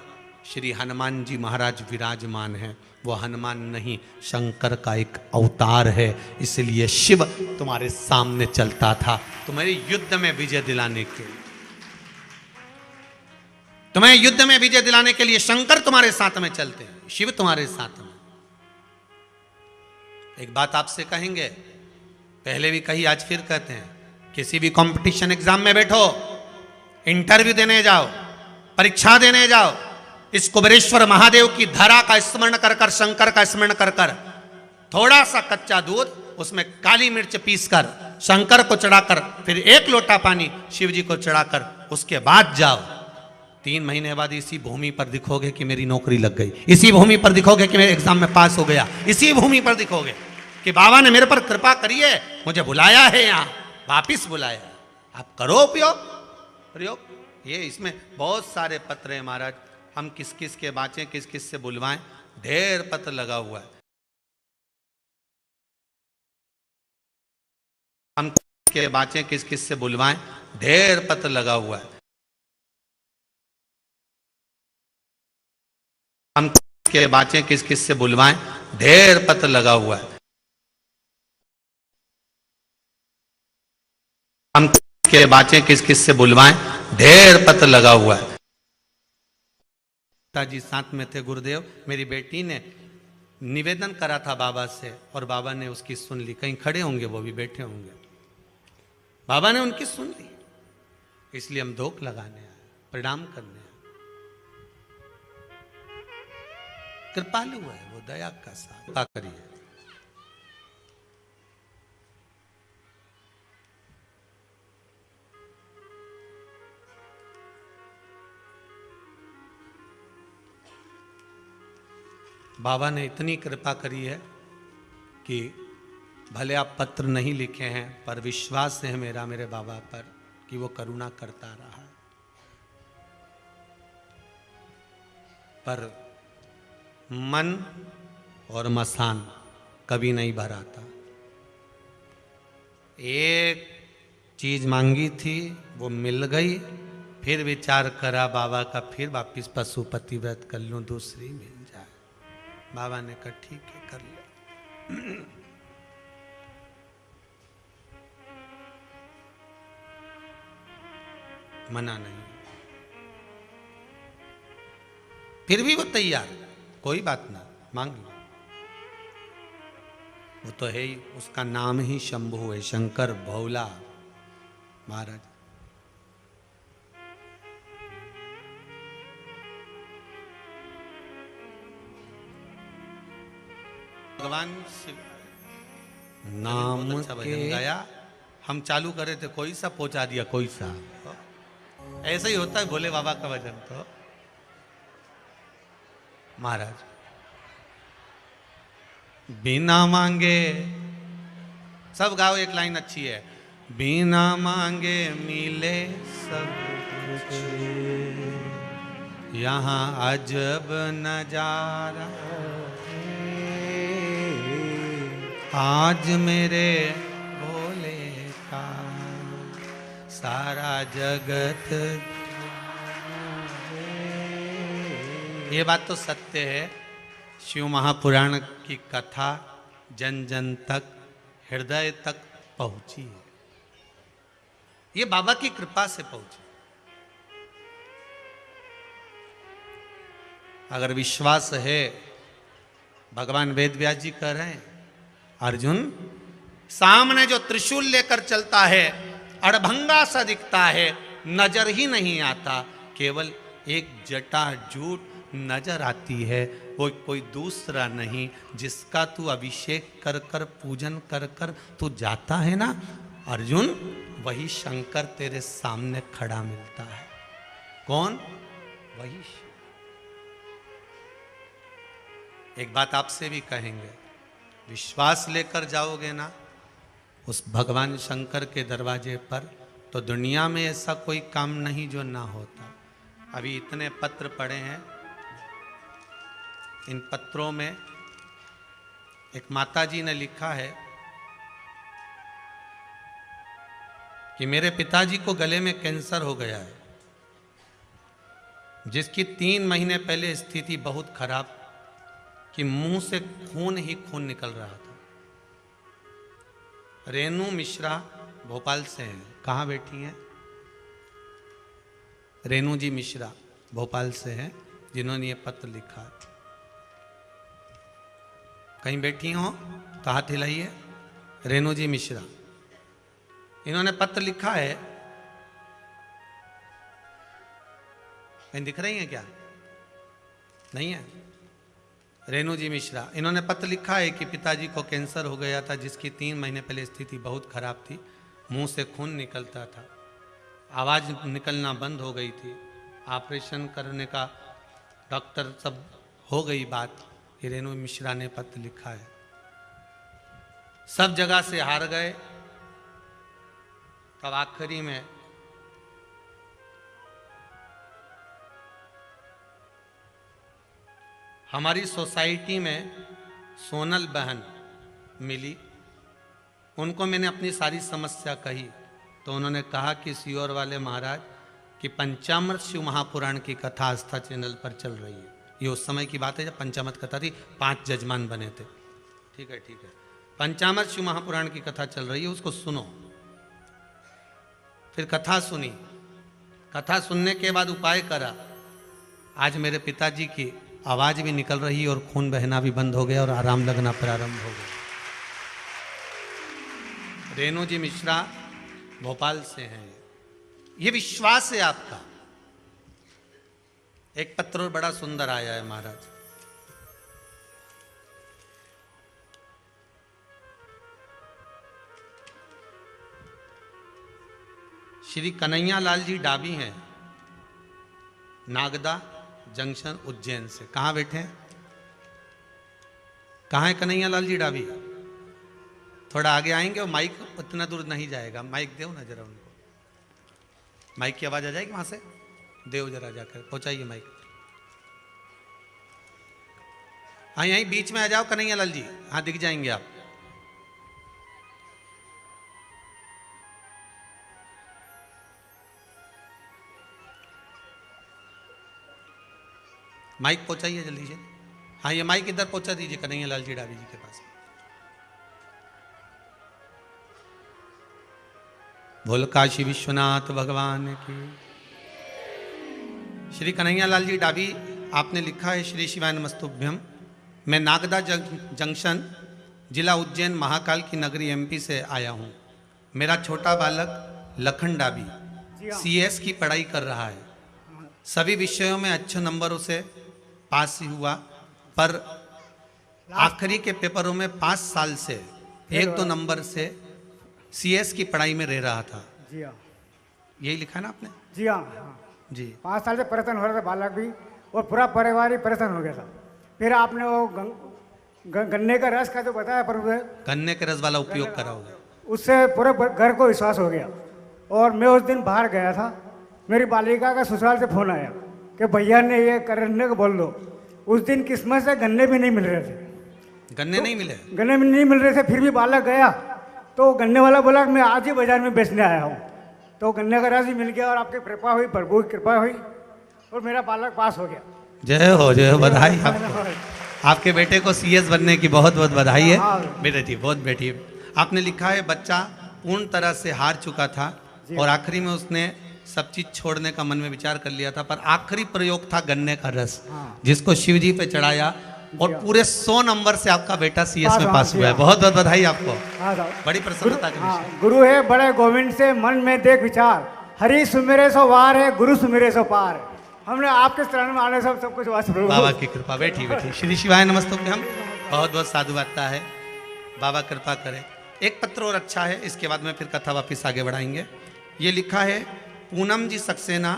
श्री हनुमान जी महाराज विराजमान हैं, वो हनुमान नहीं शंकर का एक अवतार है, इसलिए शिव तुम्हारे सामने चलता था तुम्हारे युद्ध में विजय दिलाने के लिए, तुम्हें युद्ध में विजय दिलाने के लिए शंकर तुम्हारे साथ में चलते हैं, शिव तुम्हारे साथ में। एक बात आपसे कहेंगे, पहले भी कही आज फिर कहते हैं, किसी भी कंपटीशन एग्जाम में बैठो, इंटरव्यू देने जाओ, परीक्षा देने जाओ, इस कुबेरेश्वर महादेव की धरा का स्मरण कर कर, शंकर का स्मरण कर कर, थोड़ा सा कच्चा दूध उसमें काली मिर्च पीसकर शंकर को चढ़ाकर, फिर एक लोटा पानी शिव जी को चढ़ाकर उसके बाद जाओ, 3 महीने बाद इसी भूमि पर दिखोगे कि मेरी नौकरी लग गई, इसी भूमि पर दिखोगे कि मेरे एग्जाम में पास हो गया, इसी भूमि पर दिखोगे कि बाबा ने मेरे पर कृपा करी है, मुझे बुलाया है, यहां वापिस बुलाया। आप करो प्रयोग। ये इसमें बहुत सारे पत्र हैं महाराज, हम किस किस के बाँचें, किस किस से बुलवाएं, ढेर पत्र लगा हुआ है, हम के बाँचें, किस किस से बुलवाएं, ढेर पत्र लगा हुआ है, हम के बाँचें, किस किस से बुलवाएं, ढेर पत्र लगा हुआ है, हम के बाँचें, किस किस से बुलवाएं, ढेर पत्र लगा हुआ है। पिताजी साथ में थे गुरुदेव, मेरी बेटी ने निवेदन करा था बाबा से और बाबा ने उसकी सुन ली, कहीं खड़े होंगे वो भी बैठे होंगे, बाबा ने उनकी सुन ली, इसलिए हम धोख लगाने आए, प्रणाम करने आए। कृपालु है वो, दया का साथ करिए। बाबा ने इतनी कृपा करी है कि भले आप पत्र नहीं लिखे हैं, पर विश्वास है मेरा मेरे बाबा पर कि वो करुणा करता रहा है, पर मन और मसान कभी नहीं भराता। एक चीज मांगी थी वो मिल गई, फिर विचार करा बाबा का, फिर वापिस पशुपति व्रत कर लूं, दूसरी मिल जाए। बाबा ने कहा ठीक है कर ले। मना नहीं, फिर भी वो तैयार, कोई बात ना, मांग लो, वो तो है ही, उसका नाम ही शंभु है, शंकर भोला महाराज। भगवान शिव नाम अच्छा भजन गाया, हम चालू करे थे कोई सा, पहुंचा दिया कोई सा। ऐसा ही होता है भोले बाबा का भजन। तो महाराज बिना मांगे सब गाओ, एक लाइन अच्छी है, बिना मांगे मिले सब कुछ, यहाँ अजब नजारा आज मेरे भोले का, सारा जगत। ये बात तो सत्य है, शिव महापुराण की कथा जन जन तक, हृदय तक पहुंची है। ये बाबा की कृपा से पहुंची। अगर विश्वास है, भगवान वेद व्यास जी कह रहे हैं, अर्जुन सामने जो त्रिशूल लेकर चलता है अड़भंगा सा दिखता है, नजर ही नहीं आता, केवल एक जटा जूट नजर आती है, वो कोई दूसरा नहीं, जिसका तू अभिषेक कर कर पूजन कर कर तू जाता है ना अर्जुन, वही शंकर तेरे सामने खड़ा मिलता है। कौन? वही। एक बात आपसे भी कहेंगे, विश्वास लेकर जाओगे ना उस भगवान शंकर के दरवाजे पर, तो दुनिया में ऐसा कोई काम नहीं जो ना होता। अभी इतने पत्र पढ़े हैं, इन पत्रों में एक माताजी ने लिखा है कि मेरे पिताजी को गले में कैंसर हो गया है, जिसकी 3 महीने पहले स्थिति बहुत खराब, कि मुंह से खून ही खून निकल रहा था। रेनू मिश्रा भोपाल से हैं, कहाँ बैठी हैं? रेनू जी मिश्रा भोपाल से हैं, जिन्होंने ये पत्र लिखा है। कहीं बैठी हो तो हाथ हिलाइए। रेनू जी मिश्रा, इन्होंने पत्र लिखा है, कहीं दिख रही हैं क्या? नहीं है? रेनू जी मिश्रा, इन्होंने पत्र लिखा है कि पिताजी को कैंसर हो गया था, जिसकी 3 महीने पहले स्थिति बहुत खराब थी, मुंह से खून निकलता था, आवाज़ निकलना बंद हो गई थी, ऑपरेशन करने का डॉक्टर सब हो गई बात। ये रेनू मिश्रा ने पत्र लिखा है। सब जगह से हार गए, तब आखिरी में हमारी सोसाइटी में सोनल बहन मिली, उनको मैंने अपनी सारी समस्या कही, तो उन्होंने कहा कि सियोर वाले महाराज कि पंचामृत शिव महापुराण की कथा आस्था चैनल पर चल रही है। ये उस समय की बात है जब पंचामृत कथा थी, 5 जजमान बने थे। ठीक है, ठीक है, पंचामृत शिव महापुराण की कथा चल रही है, उसको सुनो। फिर कथा सुनी, कथा सुनने के बाद उपाय करा, आज मेरे पिताजी की आवाज भी निकल रही और खून बहना भी बंद हो गया और आराम लगना प्रारंभ हो गया। रेनू जी मिश्रा भोपाल से हैं। ये विश्वास है आपका। एक पत्र और बड़ा सुंदर आया है महाराज। श्री कन्हैया लाल जी डाबी हैं, नागदा जंक्शन उज्जैन से। कहाँ बैठे हैं? कहाँ है कन्हैया लाल जी डाबी? थोड़ा आगे आएंगे और माइक उतना दूर नहीं जाएगा, माइक दो ना जरा उनको, माइक की आवाज आ जाएगी वहां से, देव जरा जाकर पहुंचाइए माइक। हाँ यहीं बीच में आ जाओ कन्हैया लाल जी, हाँ दिख जाएंगे आप। माइक पहुंचाइए जल्दी से। हाँ ये माइक इधर पहुंचा दीजिए कन्हैया लाल जी डाबी जी के पास। बोल काशी विश्वनाथ भगवान की। श्री कन्हैया लाल जी डाबी, आपने लिखा है श्री शिवाय नमस्तुभ्यम, मैं नागदा जंक्शन जिला उज्जैन महाकाल की नगरी एमपी से आया हूँ। मेरा छोटा बालक लखन डाबी CS की पढ़ाई कर रहा है, सभी विषयों में अच्छे नंबरों से पास ही हुआ, पर आखिरी के पेपरों में 5 साल से 1-2 नंबर से CS की पढ़ाई में रह रहा था। जी हाँ। यही लिखा ना आपने? जी हाँ। जी। 5 साल से परेशान हो रहा था, बालक भी और पूरा परिवार ही परेशान हो गया था। फिर आपने वो गन्ने का रस का जो बताया, पर गन्ने के रस वाला उपयोग करा होगा, उससे पूरे घर को विश्वास हो गया। और मैं उस दिन बाहर गया था, मेरी बालिका का ससुराल से फोन आया कि भैया ने ये करने को बोल दो। उस दिन किस्मत से गन्ने भी नहीं मिल रहे थे। गन्ने नहीं मिले? गन्ने भी नहीं मिल रहे थे, फिर भी बालक गया तो गन्ने वाला बोला मैं आज ही बाजार में बेचने आया हूँ। तो गन्ने का रस भी मिल गया और आपकी कृपा हुई, प्रभु की कृपा हुई और मेरा बालक पास हो गया। जय हो, बधाई आपको। आपके बेटे को CS बनने की बहुत बहुत बधाई है बेटे जी, बहुत बेटी। आपने लिखा है बच्चा पूर्ण तरह से हार चुका था और आखिरी में उसने सब चीज छोड़ने का मन में विचार कर लिया था, पर आखिरी प्रयोग था गन्ने का रस, जिसको शिव जी पे चढ़ाया और पूरे 100 नंबर से आपका बेटा CS में पास हुआ है। बहुत बहुत बधाई आपको, बड़ी प्रसन्नता का विषय। गुरु है बड़े गोविंद से मन में देख विचार, हरि सुमेरे सो वार है, गुरु सुमेरे सो पार। हमने आपके शरण में आने सब कुछ बाबा की कृपा। बैठी श्री शिवाय नमस्तुभ्यम। बहुत बहुत साधुवादता है, बाबा कृपा करें। एक पत्र और अच्छा है, इसके बाद में फिर कथा वापिस आगे बढ़ाएंगे। ये लिखा है पूनम जी सक्सेना,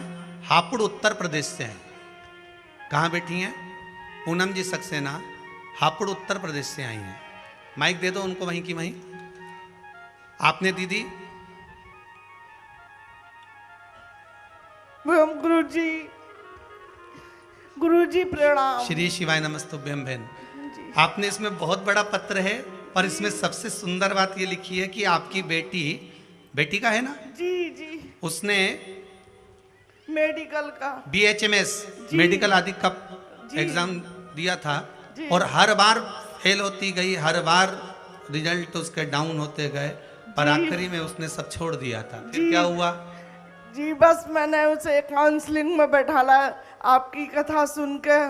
हापुड़ उत्तर प्रदेश से हैं। कहाँ बैठी हैं? पूनम जी सक्सेना हापुड़ उत्तर प्रदेश से आई हैं। माइक दे दो उनको वहीं की वहीं। आपने दीदी? गुरुजी प्रणाम। श्री शिवाय नमस्तुभ्यम बहन। आपने इसमें बहुत बड़ा पत्र है, पर इसमें सबसे सुंदर बात ये लिखी है कि आपकी बेटी का है ना? जी जी। उसने मेडिकल का BHMS मेडिकल आदि का एग्जाम दिया था और हर बार फेल होती गई, हर बार रिजल्ट उसके डाउन होते गए, पर आखिरी में उसने सब छोड़ दिया था। फिर क्या हुआ? जी बस मैंने उसे काउंसलिंग में बैठाला, आपकी कथा सुन के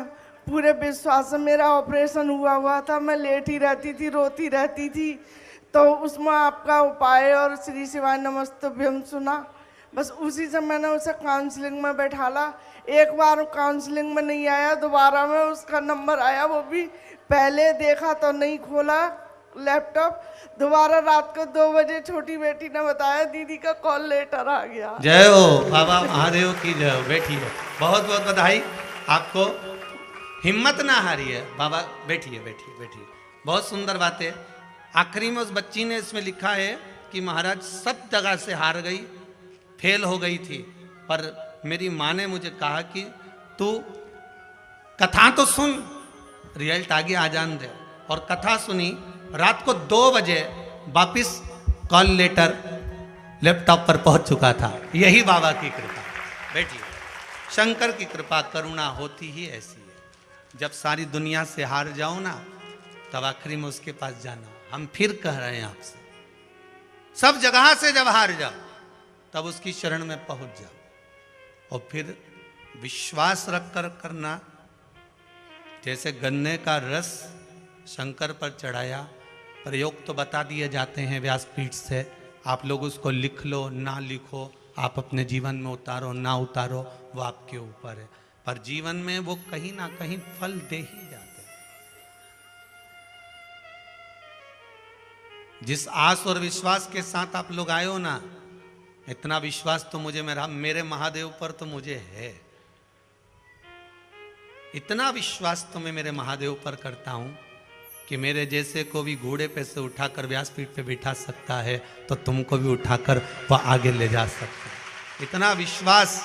पूरे विश्वास से। मेरा ऑपरेशन हुआ था, मैं लेटी रहती थी, रोती रहती थी, तो उसमें आपका उपाय और श्री शिवाय नमस्तुभ्यम सुना। बस उसी से मैंने उसे काउंसलिंग में बैठाला। एक बार काउंसलिंग में नहीं आया, दोबारा में उसका नंबर आया, वो भी पहले देखा तो नहीं खोला लैपटॉप। दोबारा रात को 2 बजे छोटी बेटी ने बताया दीदी का कॉल लेटर आ गया। जय हो बाबा महादेव की जय हो। बैठी हो, बहुत बहुत बधाई आपको। हिम्मत ना हारिए बाबा। बैठिए। बहुत सुंदर बात है। आखिरी में उस बच्ची ने इसमें लिखा है कि महाराज सब जगह से हार गई, फेल हो गई थी, पर मेरी माँ ने मुझे कहा कि तू कथा तो सुन, रिजल्ट आगे आ जान दे। और कथा सुनी, रात को 2 बजे वापिस कॉल लेटर लैपटॉप पर पहुंच चुका था। यही बाबा की कृपा। बैठिए। शंकर की कृपा करुणा होती ही ऐसी है। जब सारी दुनिया से हार जाओ ना, तब आखिरी में उसके पास जाना। हम फिर कह रहे हैं आपसे, सब जगह से जब हार जाओ, तब उसकी शरण में पहुंच जाओ और फिर विश्वास रख कर करना। जैसे गन्ने का रस शंकर पर चढ़ाया, प्रयोग तो बता दिए जाते हैं व्यासपीठ से, आप लोग उसको लिख लो ना लिखो, आप अपने जीवन में उतारो ना उतारो, वो आपके ऊपर है, पर जीवन में वो कहीं ना कहीं फल दे ही जाते हैं। जिस आस और विश्वास के साथ आप लोग आए हो ना, इतना विश्वास तो मुझे मेरे महादेव पर तो मुझे है। इतना विश्वास तो मैं मेरे महादेव पर करता हूं कि मेरे जैसे को भी घोड़े पे से उठाकर व्यासपीठ पे बिठा सकता है, तो तुमको भी उठाकर वह आगे ले जा सकता है। इतना विश्वास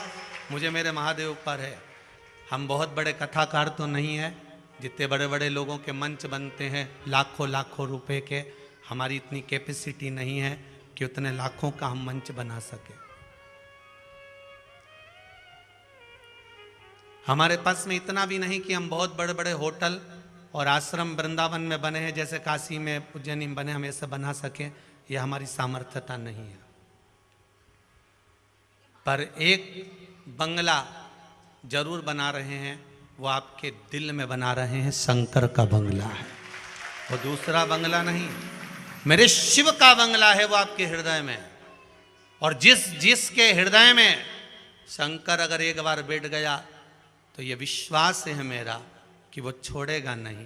मुझे मेरे महादेव पर है। हम बहुत बड़े कथाकार तो नहीं हैं, जितने बड़े बड़े लोगों के मंच बनते हैं लाखों लाखों रुपए के, हमारी इतनी कैपेसिटी नहीं है कि उतने लाखों का हम मंच बना सके। हमारे पास में इतना भी नहीं कि हम बहुत बड़े बड़े होटल और आश्रम वृंदावन में बने हैं, जैसे काशी में उज्जैनी में बने, हम ऐसे बना सकें, यह हमारी सामर्थ्यता नहीं है। पर एक बंगला जरूर बना रहे हैं, वो आपके दिल में बना रहे हैं, शंकर का बंगला है, वो दूसरा बंगला नहीं, मेरे शिव का बंगला है, वो आपके हृदय में। और जिसके हृदय में शंकर अगर एक बार बैठ गया, तो ये विश्वास है मेरा कि वो छोड़ेगा नहीं।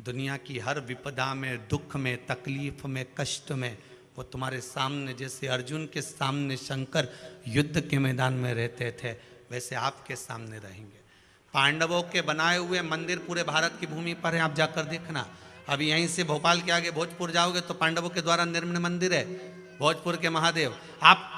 दुनिया की हर विपदा में, दुख में, तकलीफ में, कष्ट में वो तुम्हारे सामने, जैसे अर्जुन के सामने शंकर युद्ध के मैदान में रहते थे, वैसे आपके सामने रहेंगे। पांडवों के बनाए हुए मंदिर पूरे भारत की भूमि पर है, आप जाकर देखना। अभी यहीं से भोपाल के आगे भोजपुर जाओगे तो पांडवों के द्वारा निर्मित मंदिर है, भोजपुर के महादेव। आप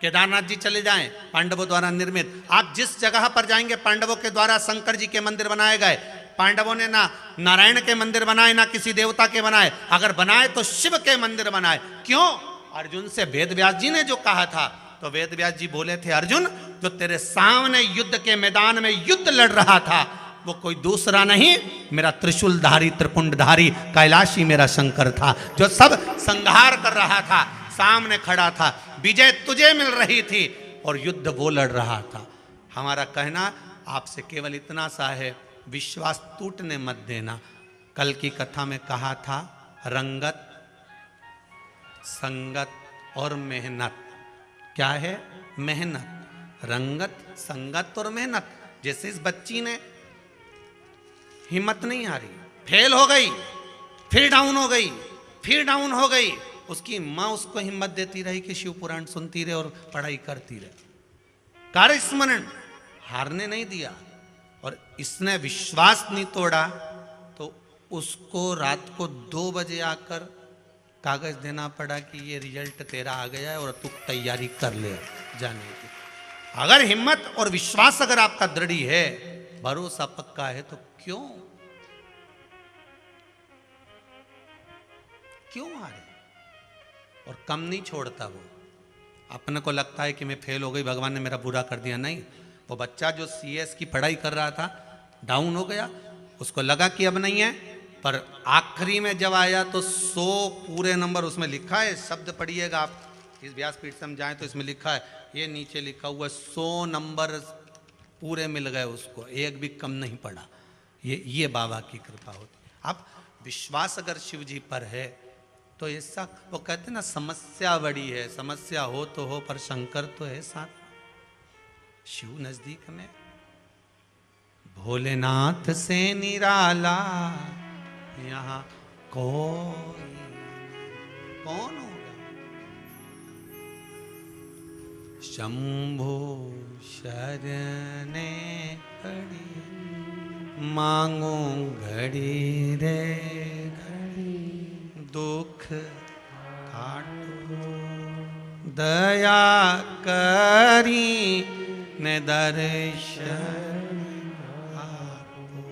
केदारनाथ जी चले जाएं, पांडवों द्वारा निर्मित। आप जिस जगह पर जाएंगे पांडवों के द्वारा शंकर जी के मंदिर बनाए गए। पांडवों ने ना नारायण के मंदिर बनाए, ना किसी देवता के बनाए, अगर बनाए तो शिव के मंदिर बनाए। क्यों? अर्जुन से वेद व्यास जी ने जो कहा था, तो वेद व्यास जी बोले थे, अर्जुन जो तेरे सामने युद्ध के मैदान में युद्ध लड़ रहा था वो कोई दूसरा नहीं, मेरा त्रिशूलधारी त्रिपुंडधारी कैलाशी मेरा शंकर था, जो सब संहार कर रहा था, सामने खड़ा था। विजय तुझे मिल रही थी और युद्ध वो लड़ रहा था। हमारा कहना आपसे केवल इतना सा है, विश्वास टूटने मत देना। कल की कथा में कहा था, रंगत, संगत और मेहनत। क्या है? मेहनत। रंगत, संगत और मेहनत। जैसे इस बच्ची ने हिम्मत नहीं हारी, फेल हो गई, फिर डाउन हो गई, फिर डाउन हो गई, उसकी मां उसको हिम्मत देती रही कि शिव पुराण सुनती रहे और पढ़ाई करती रहे। कार्य स्मरण, हारने नहीं दिया। और इसने विश्वास नहीं तोड़ा तो उसको रात को 2 बजे आकर कागज देना पड़ा कि ये रिजल्ट तेरा आ गया है और तू तैयारी कर ले जाने की। अगर हिम्मत और विश्वास अगर आपका दृढ़ है, भरोसा पक्का है, तो क्यों हारे? और कम नहीं छोड़ता वो। अपने को लगता है कि मैं फेल हो गई, भगवान ने मेरा बुरा कर दिया। नहीं, वो बच्चा जो सीएस की पढ़ाई कर रहा था, डाउन हो गया, उसको लगा कि अब नहीं है, पर आखिरी में जब आया तो 100 पूरे नंबर उसमें लिखा है। शब्द पढ़िएगा आप, इस व्यासपीठ से हम जाएं तो इसमें लिखा है, ये नीचे लिखा हुआ 100 नंबर पूरे मिल गए उसको, एक भी कम नहीं पड़ा। ये बाबा की कृपा होती। अब विश्वास अगर शिव जी पर है तो ऐसा, वो कहते ना, समस्या बड़ी है, समस्या हो तो हो पर शंकर तो है साथ, शिव नजदीक में। भोलेनाथ से निराला यहाँ कौन होगा? शंभो शरणे खड़ी, मांगो घड़ी रे घड़ी, दुख काटो दया करी ने दर्शन आपो।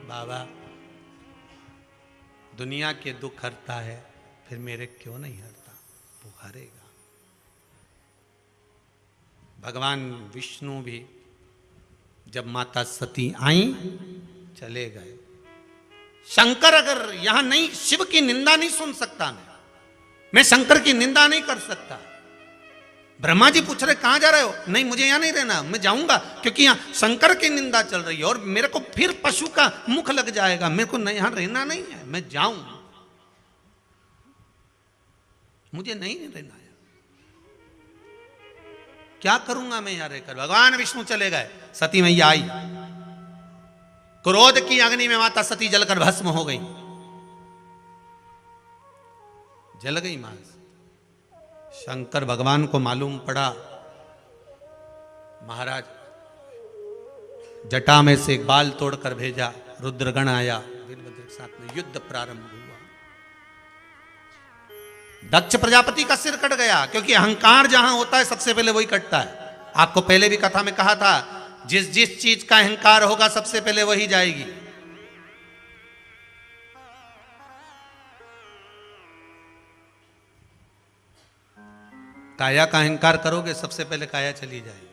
बाबा दुनिया के दुख हरता है, फिर मेरे क्यों नहीं हरता? वो हरेगा। भगवान विष्णु भी जब माता सती आई चले गए। शंकर अगर यहां नहीं, शिव की निंदा नहीं सुन सकता मैं शंकर की निंदा नहीं कर सकता। ब्रह्मा जी पूछ रहे कहां जा रहे हो? नहीं, मुझे यहां नहीं रहना, मैं जाऊंगा, क्योंकि यहां शंकर की निंदा चल रही है और मेरे को फिर पशु का मुख लग जाएगा, मेरे को यहां रहना नहीं है, मैं जाऊं, मुझे नहीं रहना है। क्या करूंगा मैं यहां रहकर? भगवान विष्णु चले गए, सती मैया आई, क्रोध की अग्नि में माता सती जलकर भस्म हो गई, जल गई मां। शंकर भगवान को मालूम पड़ा, महाराज जटा में से एक बाल तोड़कर भेजा, रुद्रगण आया, वीरभद्र के साथ में युद्ध प्रारंभ हुआ। दक्ष प्रजापति का सिर कट गया, क्योंकि अहंकार जहां होता है सबसे पहले वही कटता है। आपको पहले भी कथा में कहा था, जिस जिस चीज का अहंकार होगा सबसे पहले वही जाएगी। काया का अहंकार करोगे सबसे पहले काया चली जाएगी।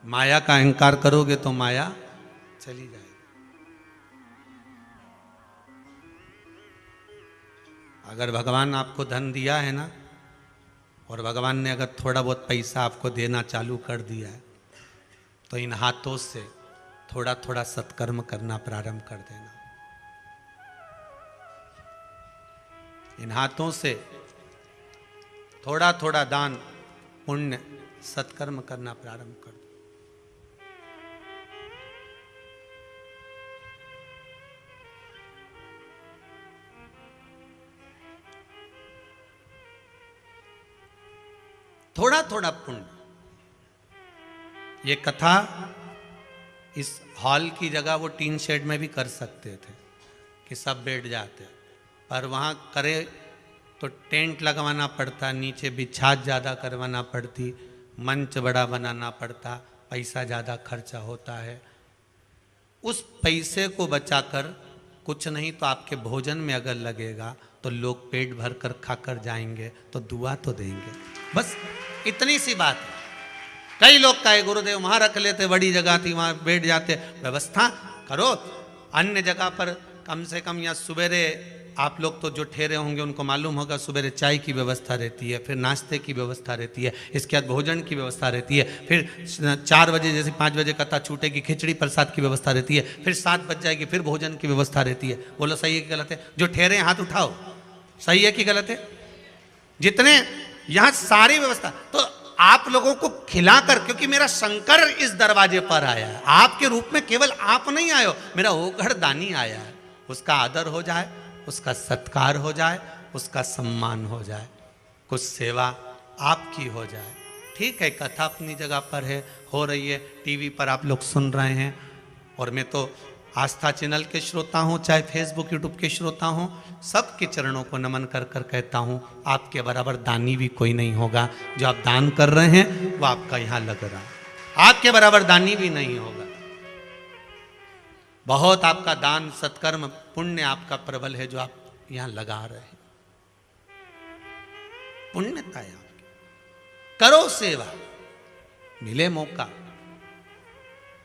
माया का अहंकार करोगे तो माया चली जाएगी। अगर भगवान आपको धन दिया है ना, और भगवान ने अगर थोड़ा बहुत पैसा आपको देना चालू कर दिया है, तो इन हाथों से थोड़ा थोड़ा सत्कर्म करना प्रारंभ कर देना। इन हाथों से थोड़ा थोड़ा दान पुण्य सत्कर्म करना प्रारंभ कर दो। थोड़ा थोड़ा पुण्य। ये कथा इस हॉल की जगह वो टीन शेड में भी कर सकते थे कि सब बैठ जाते, पर वहाँ करे तो टेंट लगवाना पड़ता, नीचे बिछात ज़्यादा करवाना पड़ती, मंच बड़ा बनाना पड़ता, पैसा ज़्यादा खर्चा होता है। उस पैसे को बचाकर कुछ नहीं तो आपके भोजन में अगर लगेगा तो लोग पेट भर कर खाकर जाएंगे, तो दुआ तो देंगे। बस इतनी सी बात है। कई लोग कहे गुरुदेव वहाँ रख लेते, बड़ी जगह थी वहाँ बैठ जाते। व्यवस्था करो अन्य जगह पर, कम से कम या सवेरे आप लोग तो जो ठहरे होंगे उनको मालूम होगा, सवेरे चाय की व्यवस्था रहती है, फिर नाश्ते की व्यवस्था रहती है, इसके बाद भोजन की व्यवस्था रहती है, फिर 4 बजे जैसे 5 बजे कथा छूटेगी खिचड़ी प्रसाद की व्यवस्था रहती है, फिर 7 बज जाएगी फिर भोजन की व्यवस्था रहती है। बोलो सही है कि गलत है? जो ठहरे हाथ उठाओ, सही है कि गलत है? जितने यहाँ सारी व्यवस्था, तो आप लोगों को खिलाकर, क्योंकि मेरा शंकर इस दरवाजे पर आया है, आपके रूप में केवल आप नहीं आए हो, मेरा ओघड़ दानी आया है। उसका आदर हो जाए, उसका सत्कार हो जाए, उसका सम्मान हो जाए, कुछ सेवा आपकी हो जाए। ठीक है, कथा अपनी जगह पर है, हो रही है, टीवी पर आप लोग सुन रहे हैं, और मैं तो आस्था चैनल के श्रोता हूँ, चाहे फेसबुक यूट्यूब के श्रोता हूँ, सबके चरणों को नमन कर कर कहता हूँ, आपके बराबर दानी भी कोई नहीं होगा। जो आप दान कर रहे हैं वो आपका यहाँ लग रहा है, आपके बराबर दानी भी नहीं होगा। बहुत आपका दान सत्कर्म पुण्य आपका प्रबल है जो आप यहाँ लगा रहे हैं। पुण्यता है आपकी, करो सेवा, मिले मौका।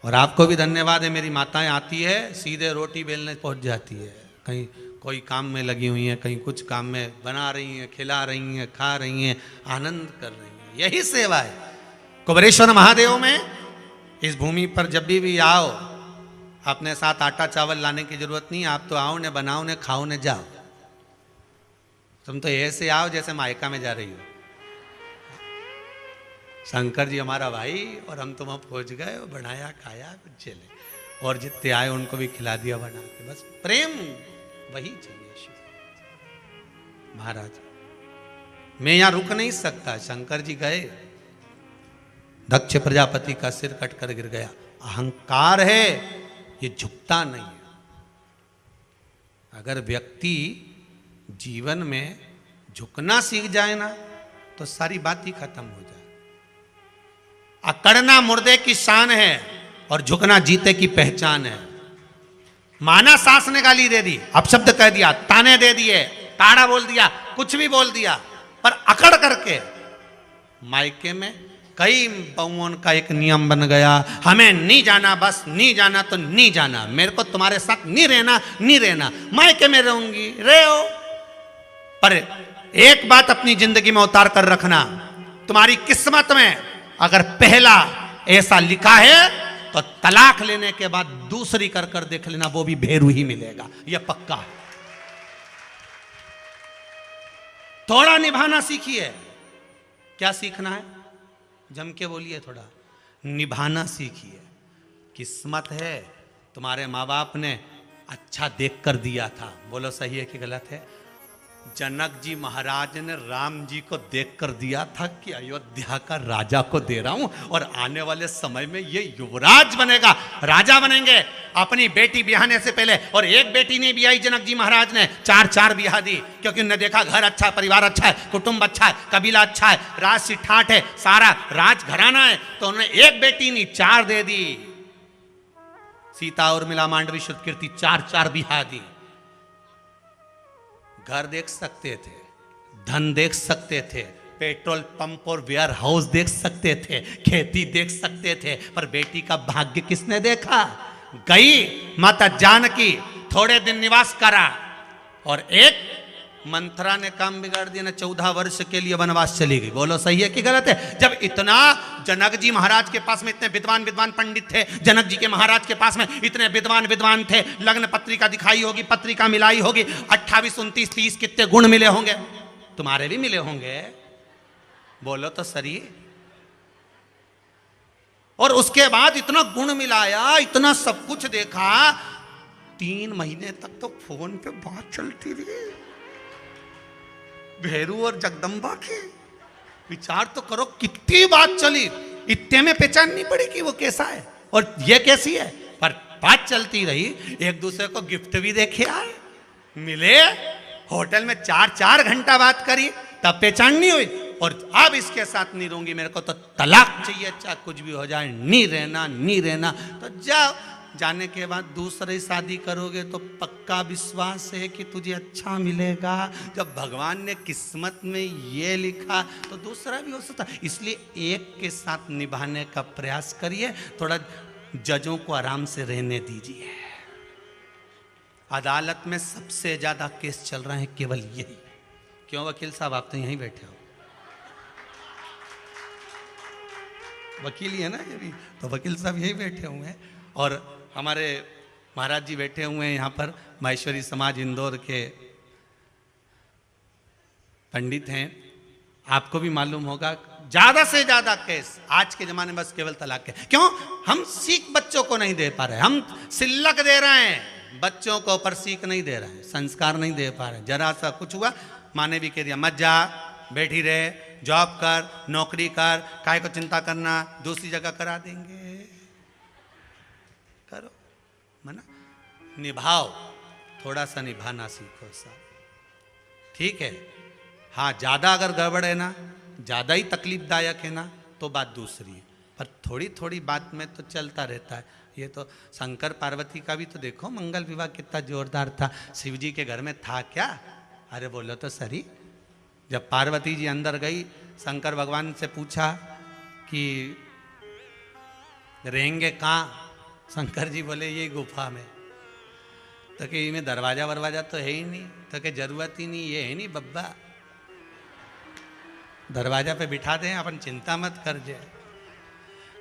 और आपको भी धन्यवाद है, मेरी माताएं आती है सीधे रोटी बेलने पहुंच जाती है, कहीं कोई काम में लगी हुई हैं, कहीं कुछ काम में बना रही हैं, खिला रही हैं, खा रही हैं, आनंद कर रही हैं। यही सेवा है। कुबेरेश्वर महादेव में इस भूमि पर जब भी आओ, अपने साथ आटा चावल लाने की जरूरत नहीं, आप तो आओ ने, बनाओ ने, खाओ ने, जाओ। तुम तो ऐसे आओ जैसे मायका में जा रही हो। शंकर जी हमारा भाई, और हम तो वहाँ पहुँच गए, बनाया खाया चले, और जितने आए उनको भी खिला दिया बना के। बस प्रेम वही चाहिए शिव महाराज। मैं यहाँ रुक नहीं सकता। शंकर जी गए, दक्ष प्रजापति का सिर कटकर गिर गया। अहंकार है, ये झुकता नहीं है। अगर व्यक्ति जीवन में झुकना सीख जाए ना, तो सारी बात ही खत्म हो जाए। अकड़ना मुर्दे की शान है और झुकना जीते की पहचान है। माना सास ने गाली दे दी, अपशब्द कह दिया, ताने दे दिए, ताड़ा बोल दिया, कुछ भी बोल दिया, पर अकड़ करके मायके में कई बहुओं का एक नियम बन गया, हमें नहीं जाना, बस नहीं जाना तो नहीं जाना, मेरे को तुम्हारे साथ नहीं रहना, नहीं रहना, मायके में रहूंगी, रहो। पर एक बात अपनी जिंदगी में उतार कर रखना, तुम्हारी किस्मत में अगर पहला ऐसा लिखा है तो तलाक लेने के बाद दूसरी कर कर देख लेना, वो भी भेरू ही मिलेगा, यह पक्का है। थोड़ा निभाना सीखिए। क्या सीखना है? जम के बोलिए, थोड़ा निभाना सीखिए। किस्मत है, तुम्हारे माँ बाप ने अच्छा देख कर दिया था। बोलो सही है कि गलत है? जनक जी महाराज ने राम जी को देख कर दिया था कि अयोध्या का राजा को दे रहा हूं, और आने वाले समय में ये युवराज बनेगा, राजा बनेंगे। अपनी बेटी ब्याहने से पहले, और एक बेटी नहीं ब्याही जनक जी महाराज ने, 4 ब्याह दी, क्योंकि उन्होंने देखा घर अच्छा है, परिवार अच्छा है, कुटुंब अच्छा है, कबीला अच्छा है, राज सिठाठ है, सारा राज घराना है, तो उन्होंने एक बेटी नहीं 4 दे दी। सीता और मिला मांडवी शुद्ध कीर्ति, 4 ब्याह दी। घर देख सकते थे, धन देख सकते थे, पेट्रोल पंप और वेयर हाउस देख सकते थे, खेती देख सकते थे, पर बेटी का भाग्य किसने देखा? गई माता जानकी, थोड़े दिन निवास करा, और एक मंथरा ने काम बिगाड़ दिया ना, 14 वर्ष के लिए वनवास चली गई। बोलो सही है कि गलत है? जब इतना जनक जी महाराज के पास में इतने विद्वान पंडित थे, जनक जी के महाराज के पास में इतने विद्वान थे, लग्न पत्रिका दिखाई होगी, पत्रिका मिलाई होगी, 28, 29, 30 कितने गुण मिले होंगे, तुम्हारे भी मिले होंगे। बोलो तो सही। और उसके बाद इतना गुण मिलाया, इतना सब कुछ देखा, 3 महीने तक तो फोन पे बात चलती रही भैरू और जगदम्बा की। विचार तो करो कितनी बात चली, इतने में पहचान नहीं पड़ी कि वो कैसा है और ये कैसी है, पर बात चलती रही। एक दूसरे को गिफ्ट भी देखे आए, मिले, होटल में 4-4 घंटा बात करी, तब पहचान नहीं हुई। और अब इसके साथ नहीं रहूंगी, मेरे को तो तलाक चाहिए, चाहे कुछ भी हो जाए, नहीं रहना नहीं रहना। तो जाओ, जाने के बाद दूसरी शादी करोगे तो पक्का विश्वास है कि तुझे अच्छा मिलेगा। जब भगवान ने किस्मत में ये लिखा तो दूसरा भी हो सकता। इसलिए एक के साथ निभाने का प्रयास करिए, थोड़ा जजों को आराम से रहने दीजिए। अदालत में सबसे ज्यादा केस चल रहे हैं केवल यही। क्यों वकील साहब, आप तो यहीं बैठे हो, वकील ही है ना ये भी, तो वकील साहब यही बैठे हुए हैं। और हमारे महाराज जी बैठे हुए हैं यहाँ पर, माहेश्वरी समाज इंदौर के पंडित हैं। आपको भी मालूम होगा ज्यादा से ज्यादा केस आज के जमाने में बस केवल तलाक के। क्यों? हम सीख बच्चों को नहीं दे पा रहे, हम सिल्लक दे रहे हैं बच्चों को, पर सीख नहीं दे रहे हैं, संस्कार नहीं दे पा रहे। जरा सा कुछ हुआ, माँ ने भी कह दिया मत जा, बैठी रहे, जॉब कर, नौकरी कर, काहे को चिंता करना, दूसरी जगह करा देंगे। करो मना, निभाओ, थोड़ा सा निभाना सीखो साहब, ठीक है। हाँ, ज़्यादा अगर गड़बड़ है ना, ज़्यादा ही तकलीफदायक है ना, तो बात दूसरी है, पर थोड़ी थोड़ी बात में तो चलता रहता है। ये तो शंकर पार्वती का भी तो देखो, मंगल विवाह कितना जोरदार था। शिव जी के घर में था क्या? अरे बोलो तो सही। जब पार्वती जी अंदर गई, शंकर भगवान से पूछा कि रहेंगे कहाँ? शंकर जी बोले ये गुफा में। तो कि इनमें दरवाजा वरवाजा तो है ही नहीं। तो कि जरूरत ही नहीं, ये है नहीं बब्बा, दरवाजा पे बिठा दें, अपन चिंता मत कर जाए।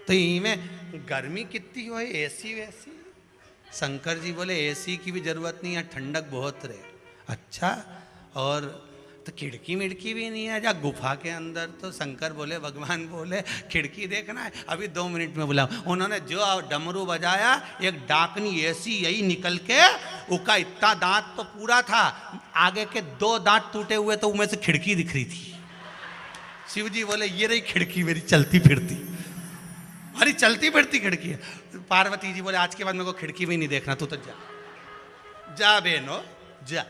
तो इनमें गर्मी कितनी हो, एसी वैसी? शंकर जी बोले एसी की भी जरूरत नहीं है, ठंडक बहुत रहे। अच्छा, और तो खिड़की मिड़की भी नहीं है जा गुफा के अंदर? तो शंकर बोले, भगवान बोले खिड़की देखना है, अभी 2 मिनट में बुलाओ। उन्होंने जो डमरू बजाया, एक डाकनी ऐसी यही निकल के, उसका इतना दांत तो पूरा था, आगे के 2 दांत टूटे हुए, तो उनमें से खिड़की दिख रही थी। शिव जी बोले ये रही खिड़की मेरी चलती फिरती, अरे चलती फिरती खिड़की है। पार्वती जी बोले आज के बाद मेरे को खिड़की भी नहीं देखना, तू तो जा जा बहनो जा,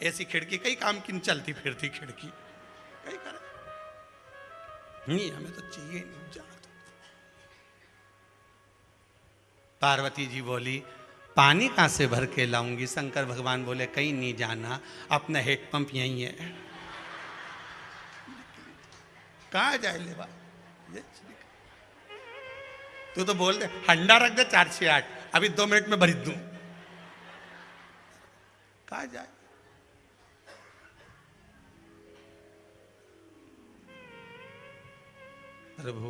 ऐसी खिड़की कई काम की चलती फिरती खिड़की कई कर नहीं, हमें तो चाहिए नहीं, जा। पार्वती जी बोली पानी कहां से भर के लाऊंगी? शंकर भगवान बोले कहीं नहीं जाना, अपना हेड पंप यहीं है, कहाँ जाए ले बा? तू तो बोल दे हंडा रख दे 468, अभी 2 मिनट में भरी दूं, कहाँ जाए? प्रभु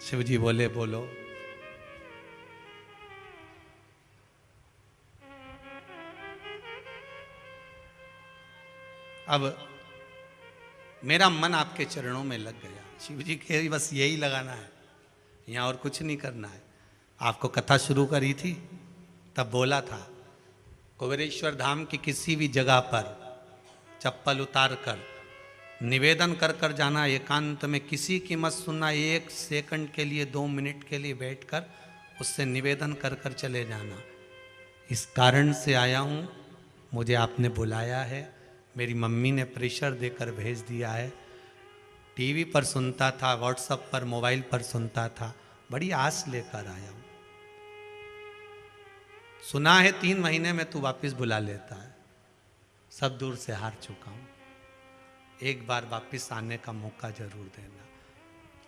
शिव जी बोले बोलो। अब मेरा मन आपके चरणों में लग गया। शिव जी के बस यही लगाना है, यहाँ और कुछ नहीं करना है। आपको कथा शुरू करी थी तब बोला था कुबेरेश्वर धाम की किसी भी जगह पर चप्पल उतार कर निवेदन कर कर जाना, एकांत में किसी की मत सुनना, 1 सेकंड के लिए 2 मिनट के लिए बैठकर उससे निवेदन कर कर चले जाना। इस कारण से आया हूँ, मुझे आपने बुलाया है, मेरी मम्मी ने प्रेशर देकर भेज दिया है। टीवी पर सुनता था, व्हाट्सएप पर, मोबाइल पर सुनता था, बड़ी आस लेकर आया हूँ। सुना है 3 महीने में तू वापस बुला लेता है, सब दूर से हार चुका हूँ, एक बार वापस आने का मौका जरूर देना।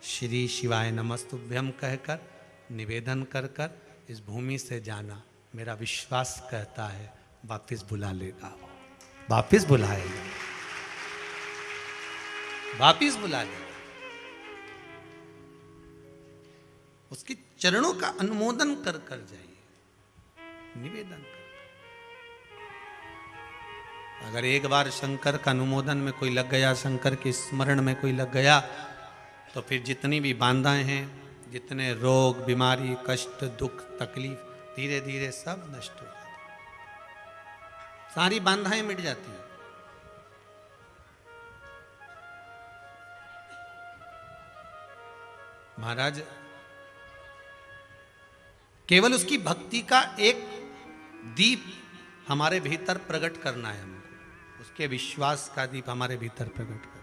श्री शिवाय नमस्तुभ्यम कहकर निवेदन कर कर इस भूमि से जाना, मेरा विश्वास कहता है वापस बुला लेगा, वापस बुलाएगा, वापस बुला लेगा। उसके चरणों का अनुमोदन कर कर जाइए, निवेदन कर। अगर एक बार शंकर का अनुमोदन में कोई लग गया, शंकर के स्मरण में कोई लग गया, तो फिर जितनी भी बाधाएं हैं, जितने रोग, बीमारी, कष्ट, दुख, तकलीफ, धीरे धीरे सब नष्ट हो जाती, सारी बाधाएं मिट जाती हैं। महाराज केवल उसकी भक्ति का एक दीप हमारे भीतर प्रकट करना है हमको, उसके विश्वास का दीप हमारे भीतर प्रकट करना।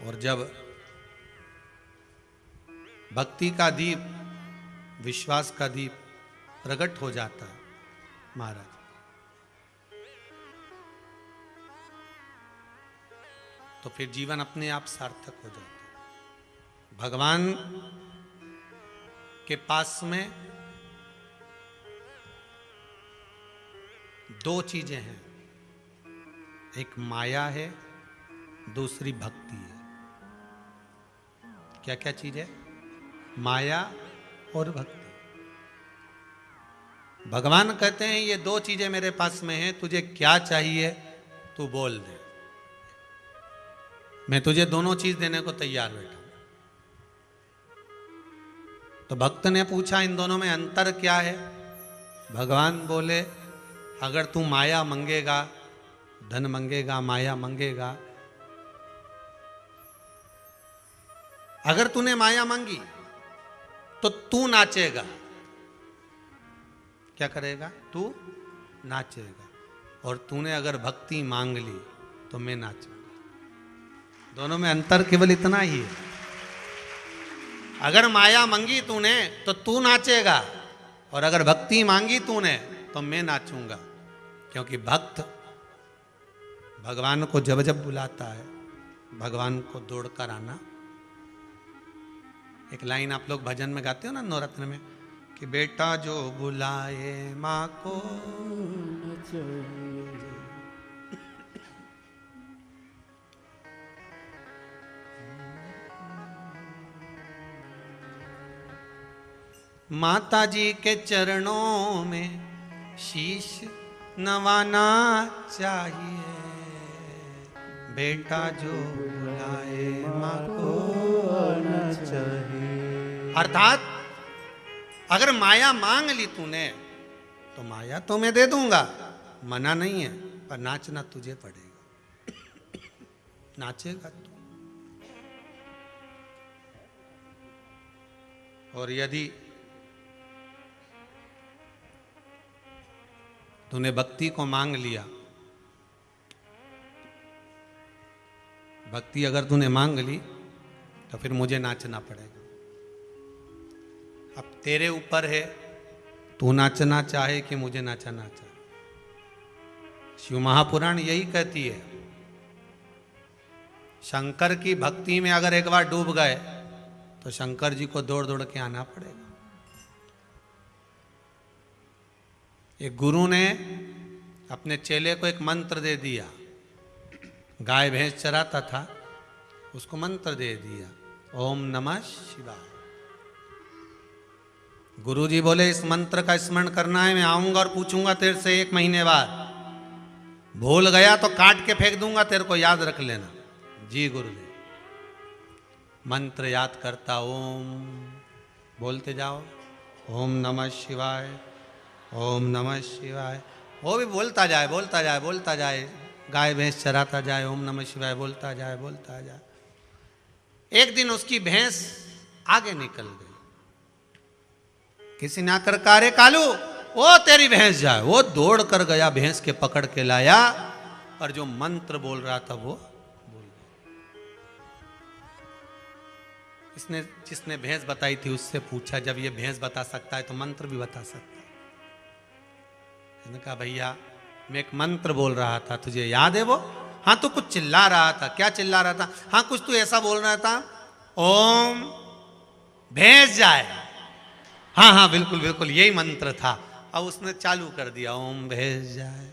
और जब भक्ति का दीप, विश्वास का दीप प्रकट हो जाता है महाराज, तो फिर जीवन अपने आप सार्थक हो जाता है। भगवान के पास में दो चीजें हैं, एक माया है, दूसरी भक्ति है। क्या क्या चीज है? माया और भक्ति। भगवान कहते हैं ये दो चीजें मेरे पास में हैं, तुझे क्या चाहिए तू बोल दे, मैं तुझे दोनों चीज देने को तैयार बैठा। तो भक्त ने पूछा इन दोनों में अंतर क्या है? भगवान बोले अगर तू माया मंगेगा, धन मंगेगा, माया मंगेगा, अगर तूने माया मांगी तो तू नाचेगा। क्या करेगा? तू नाचेगा। और तूने अगर भक्ति मांग ली तो मैं नाचूंगा। दोनों में अंतर केवल इतना ही है। अगर माया मांगी तूने तो तू नाचेगा, और अगर भक्ति मांगी तूने तो मैं नाचूंगा। क्योंकि भक्त भगवान को जब जब बुलाता है, भगवान को दौड़कर आना। एक लाइन आप लोग भजन में गाते हो ना नवरत्न में, कि बेटा जो बुलाए माँ को माता जी के चरणों में शीश नवाना चाहिए। बेटा जो बुलाए माँ को आना चाहिए। अर्थात अगर माया मांग ली तूने तो माया तो मैं दे दूंगा, मना नहीं है, पर नाचना तुझे पड़ेगा। नाचेगा तू। और यदि तूने भक्ति को मांग लिया, भक्ति अगर तूने मांग ली तो फिर मुझे नाचना पड़ेगा। अब तेरे ऊपर है, तू नाचना चाहे कि मुझे नाचना चाहे। शिव महापुराण यही कहती है, शंकर की भक्ति में अगर एक बार डूब गए तो शंकर जी को दौड़ दौड़ के आना पड़ेगा। एक गुरु ने अपने चेले को एक मंत्र दे दिया। गाय भैंस चराता था, उसको मंत्र दे दिया, ओम नमः शिवाय। गुरुजी बोले इस मंत्र का स्मरण करना है, मैं आऊंगा और पूछूंगा तेरे से 1 महीने बाद, भूल गया तो काट के फेंक दूंगा, तेरे को याद रख लेना। जी गुरुजी। मंत्र याद करता, ओम बोलते जाओ, ओम नमः शिवाय, ओम नमः शिवाय। वो भी बोलता जाए बोलता जाए बोलता जाए, गाय भैंस चराता जाए, ओम नमः शिवाय बोलता जाए बोलता जाए। एक दिन उसकी भैंस आगे निकल गई। किसी ने आकर कहा, रे कालू वो तेरी भैंस जाए। वो दौड़ कर गया, भैंस के पकड़ के लाया, और जो मंत्र बोल रहा था वो बोल गया। इसने जिसने भैंस बताई थी उससे पूछा, जब ये भैंस बता सकता है तो मंत्र भी बता सकता है। उसने कहा, भैया मैं एक मंत्र बोल रहा था, तुझे याद है वो? हाँ, तू कुछ चिल्ला रहा था। क्या चिल्ला रहा था? हाँ, कुछ तू ऐसा बोल रहा था, ओम भैंस जाए। हाँ हाँ बिल्कुल बिल्कुल यही मंत्र था। अब उसने चालू कर दिया, ओम भैंस जाए,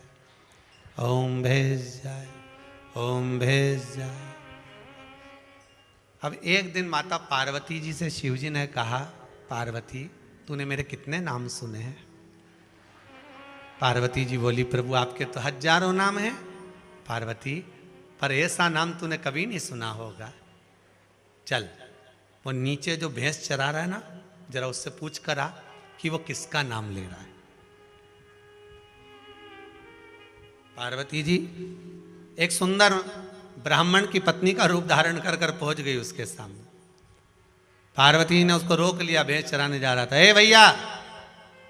ओम भैंस जाए, ओम भैंस जाए। अब एक दिन माता पार्वती जी से शिवजी ने कहा, पार्वती तूने मेरे कितने नाम सुने हैं? पार्वती जी बोली, प्रभु आपके तो हजारों नाम हैं पार्वती, पर ऐसा नाम तूने कभी नहीं सुना होगा। चल वो नीचे जो भैंस चरा रहा है ना, जरा उससे पूछ कर आ कि वो किसका नाम ले रहा है। पार्वती जी एक सुंदर ब्राह्मण की पत्नी का रूप धारण कर कर पहुंच गई उसके सामने। पार्वती ने उसको रोक लिया, भैंस चराने जा रहा था। ए भैया,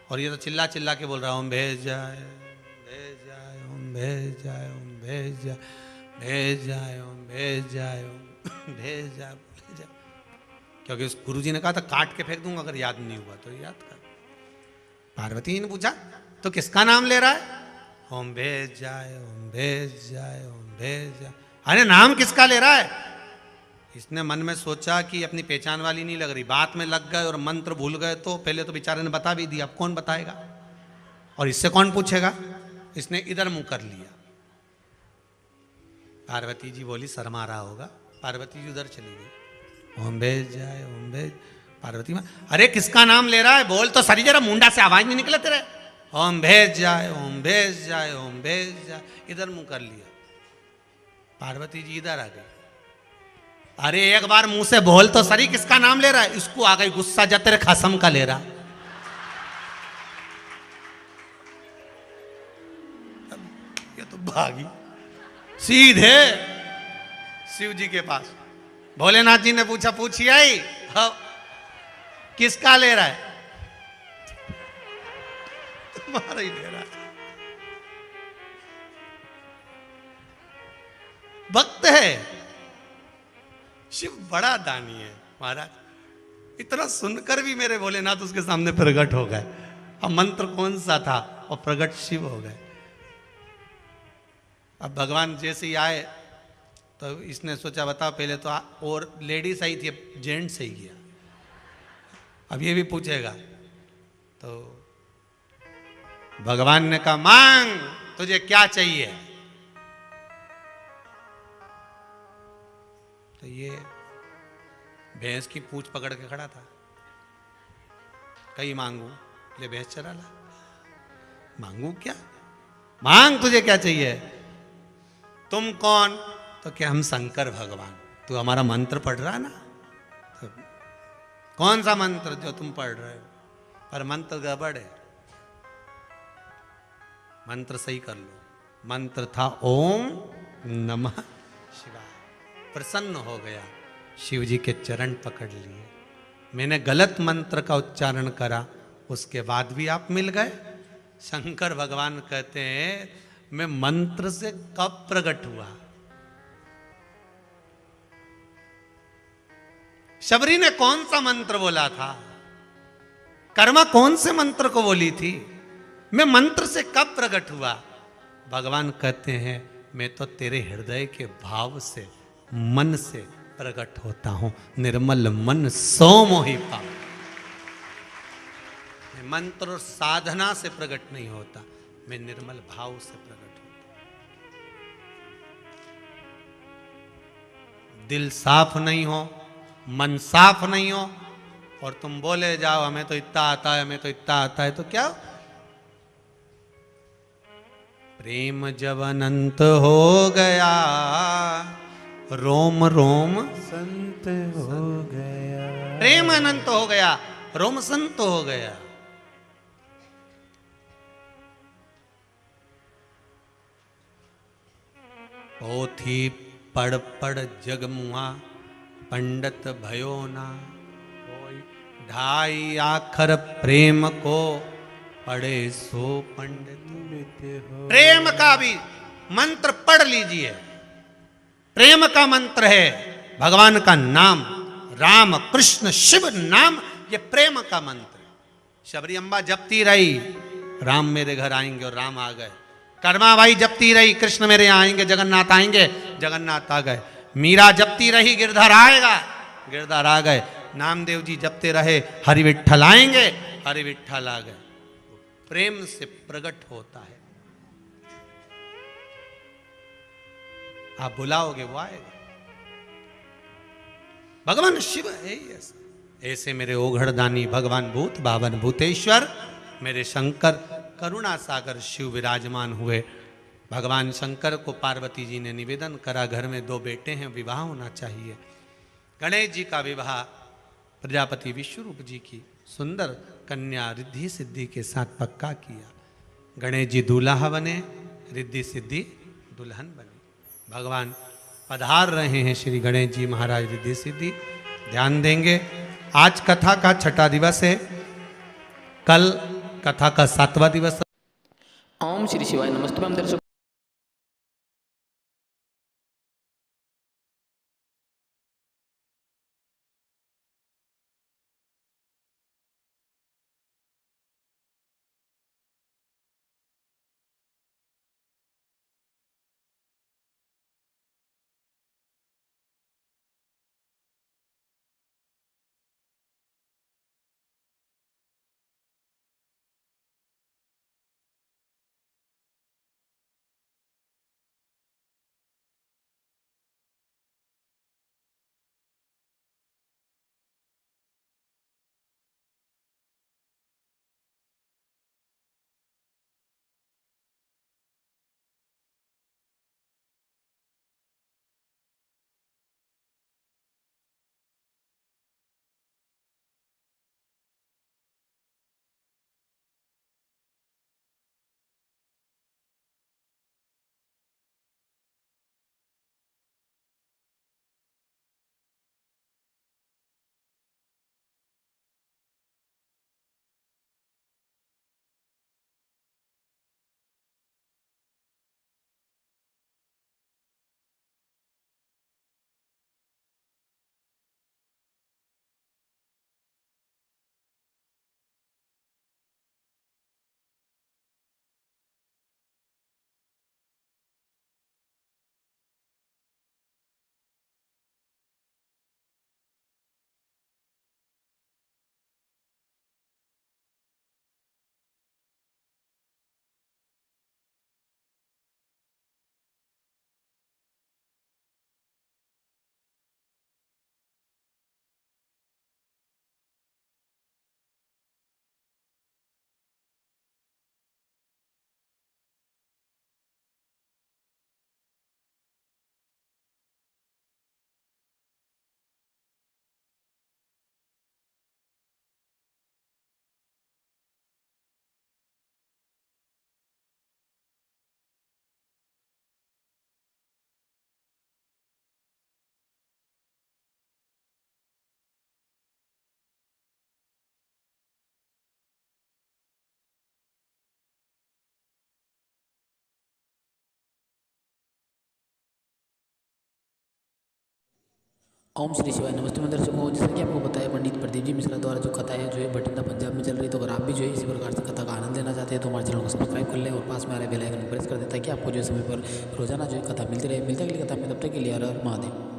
और ये तो चिल्ला चिल्ला के बोल रहा हूँ, भैंस जाए, भैंस जाए, भैंस जाए, भैंस जाए, भैंस जाए, भैंस जाए, भैंस जाए, क्योंकि उस गुरुजी ने कहा था काट के फेंक दूंगा अगर याद नहीं हुआ तो याद कर। पार्वती ने पूछा तो किसका नाम ले रहा है? ओम भैंस जाए, ओम भैंस जाए, ओम भैंस जाए। अरे नाम किसका ले रहा है? इसने मन में सोचा कि अपनी पहचान वाली नहीं लग रही, बात में लग गए और मंत्र भूल गए तो पहले तो बेचारे ने बता भी दिया, अब कौन बताएगा और इससे कौन पूछेगा। इसने इधर मुंह कर लिया। पार्वती जी बोली शर्मा रहा होगा। पार्वती जी उधर चली गई। ओम भैंस जाए, ओम भैंस। पार्वती मां, अरे किसका नाम ले रहा है? बोल तो सरी, जरा मुंडा से आवाज नहीं निकले तेरे। ओम भैंस जाए, ओम भैंस जाए, ओम भैंस जाए। इधर मुंह कर लिया। पार्वती जी इधर आ गई। अरे एक बार मुंह से बोल तो सरी किसका नाम ले रहा है? इसको आ गई गुस्सा, जा तेरे खसम का ले रहा। ये तो भागी सीधे शिव जी के पास। भोलेनाथ जी ने पूछा, पूछी आई हाँ, किसका ले रहा है? तुम्हारा ही ले रहा है। भक्त है शिव, बड़ा दानी है महाराज। इतना सुनकर भी मेरे भोलेनाथ उसके सामने प्रकट हो गए। अब मंत्र कौन सा था और प्रकट शिव हो गए। अब भगवान जैसे ही आए तो इसने सोचा बताओ पहले तो और लेडीज आई थी, जेंट्स ही गया, अब ये भी पूछेगा। तो भगवान ने कहा मांग तुझे क्या चाहिए। तो ये भैंस की पूंछ पकड़ के खड़ा था। कहीं मांगू, ले भैंस चरा ला। मांगू क्या? मांग तुझे क्या चाहिए। तुम कौन? तो क्या हम शंकर भगवान। तू हमारा मंत्र पढ़ रहा है ना? तो कौन सा मंत्र जो तुम पढ़ रहे हो? पर मंत्र गड़बड़ है, मंत्र सही कर लो। मंत्र था ओम नमः शिवाय। प्रसन्न हो गया, शिव जी के चरण पकड़ लिए। मैंने गलत मंत्र का उच्चारण करा, उसके बाद भी आप मिल गए। शंकर भगवान कहते हैं मैं मंत्र से कब प्रकट हुआ। शबरी ने कौन सा मंत्र बोला था? कर्मा कौन से मंत्र को बोली थी? मैं मंत्र से कब प्रकट हुआ? भगवान कहते हैं मैं तो तेरे हृदय के भाव से, मन से प्रकट होता हूं। निर्मल मन सो मोहि पाव। मैं मंत्र और साधना से प्रकट नहीं होता, मैं निर्मल भाव से प्रकट होता। दिल साफ नहीं हो, मन साफ नहीं हो और तुम बोले जाओ हमें तो इतना आता है, हमें तो इतना आता है, तो क्या? प्रेम जब अनंत हो गया, रोम रोम संत हो गया। प्रेम अनंत हो गया, रोम संत हो गया। पोथी पढ़ पढ़ जग मुहा, पंडित भयो ना कोई। ढाई आखर प्रेम को पढ़े सो पंडित हो। प्रेम का भी मंत्र पढ़ लीजिए। प्रेम का मंत्र है भगवान का नाम, राम कृष्ण शिव नाम, ये प्रेम का मंत्र है। शबरी अम्बा जपती रही, राम मेरे घर आएंगे और राम आ गए। कर्माबाई जपती रही, कृष्ण मेरे यहाँ आएंगे, जगन्नाथ आएंगे, जगन्नाथ आ गए। मीरा जपती रही, गिरधर आएगा, गिरधर आ गए। नामदेव जी जपते रहे, हरि विठ्ठल आएंगे, हरि विठ्ठल आ गए। प्रेम से प्रकट होता है। आप बुलाओगे वो आएगा। भगवान शिव है ऐसा। ऐसे मेरे ओघड़दानी भगवान भूत बावन भूतेश्वर, मेरे शंकर करुणा सागर शिव विराजमान हुए। भगवान शंकर को पार्वती जी ने निवेदन करा, घर में 2 बेटे हैं, विवाह होना चाहिए। गणेश जी का विवाह प्रजापति विश्वरूप जी की सुंदर कन्या रिद्धि सिद्धि के साथ पक्का किया। गणेश जी दूल्हा बने, रिद्धि सिद्धि दुल्हन बनी। भगवान पधार रहे हैं श्री गणेश जी महाराज रिद्धि सिद्धि। ध्यान देंगे, आज कथा का 6ठा दिवस है, कल कथा का 7वां दिवस। ओम श्री शिवाय नमस्ते हम दर्शक ओम श्री शिवाय नमस्ते मैं दर्शकों, जैसा कि आपको बताया पंडित प्रदीप जी मिश्रा द्वारा जो कथा है जो है बठिंडा पंजाब में चल रही है। तो अगर आप भी जो है इसी प्रकार से कथा का आनंद लेना चाहते हैं तो हमारे चैनल को सब्सक्राइब कर लें और पास में आ रहे बेल आइकन को प्रेस कर दें ताकि आपको जो है समय पर रोजाना जो है कथा मिलती रहे। मिलता है अगली कथा में, तब तक के लिए हर हर महादेव।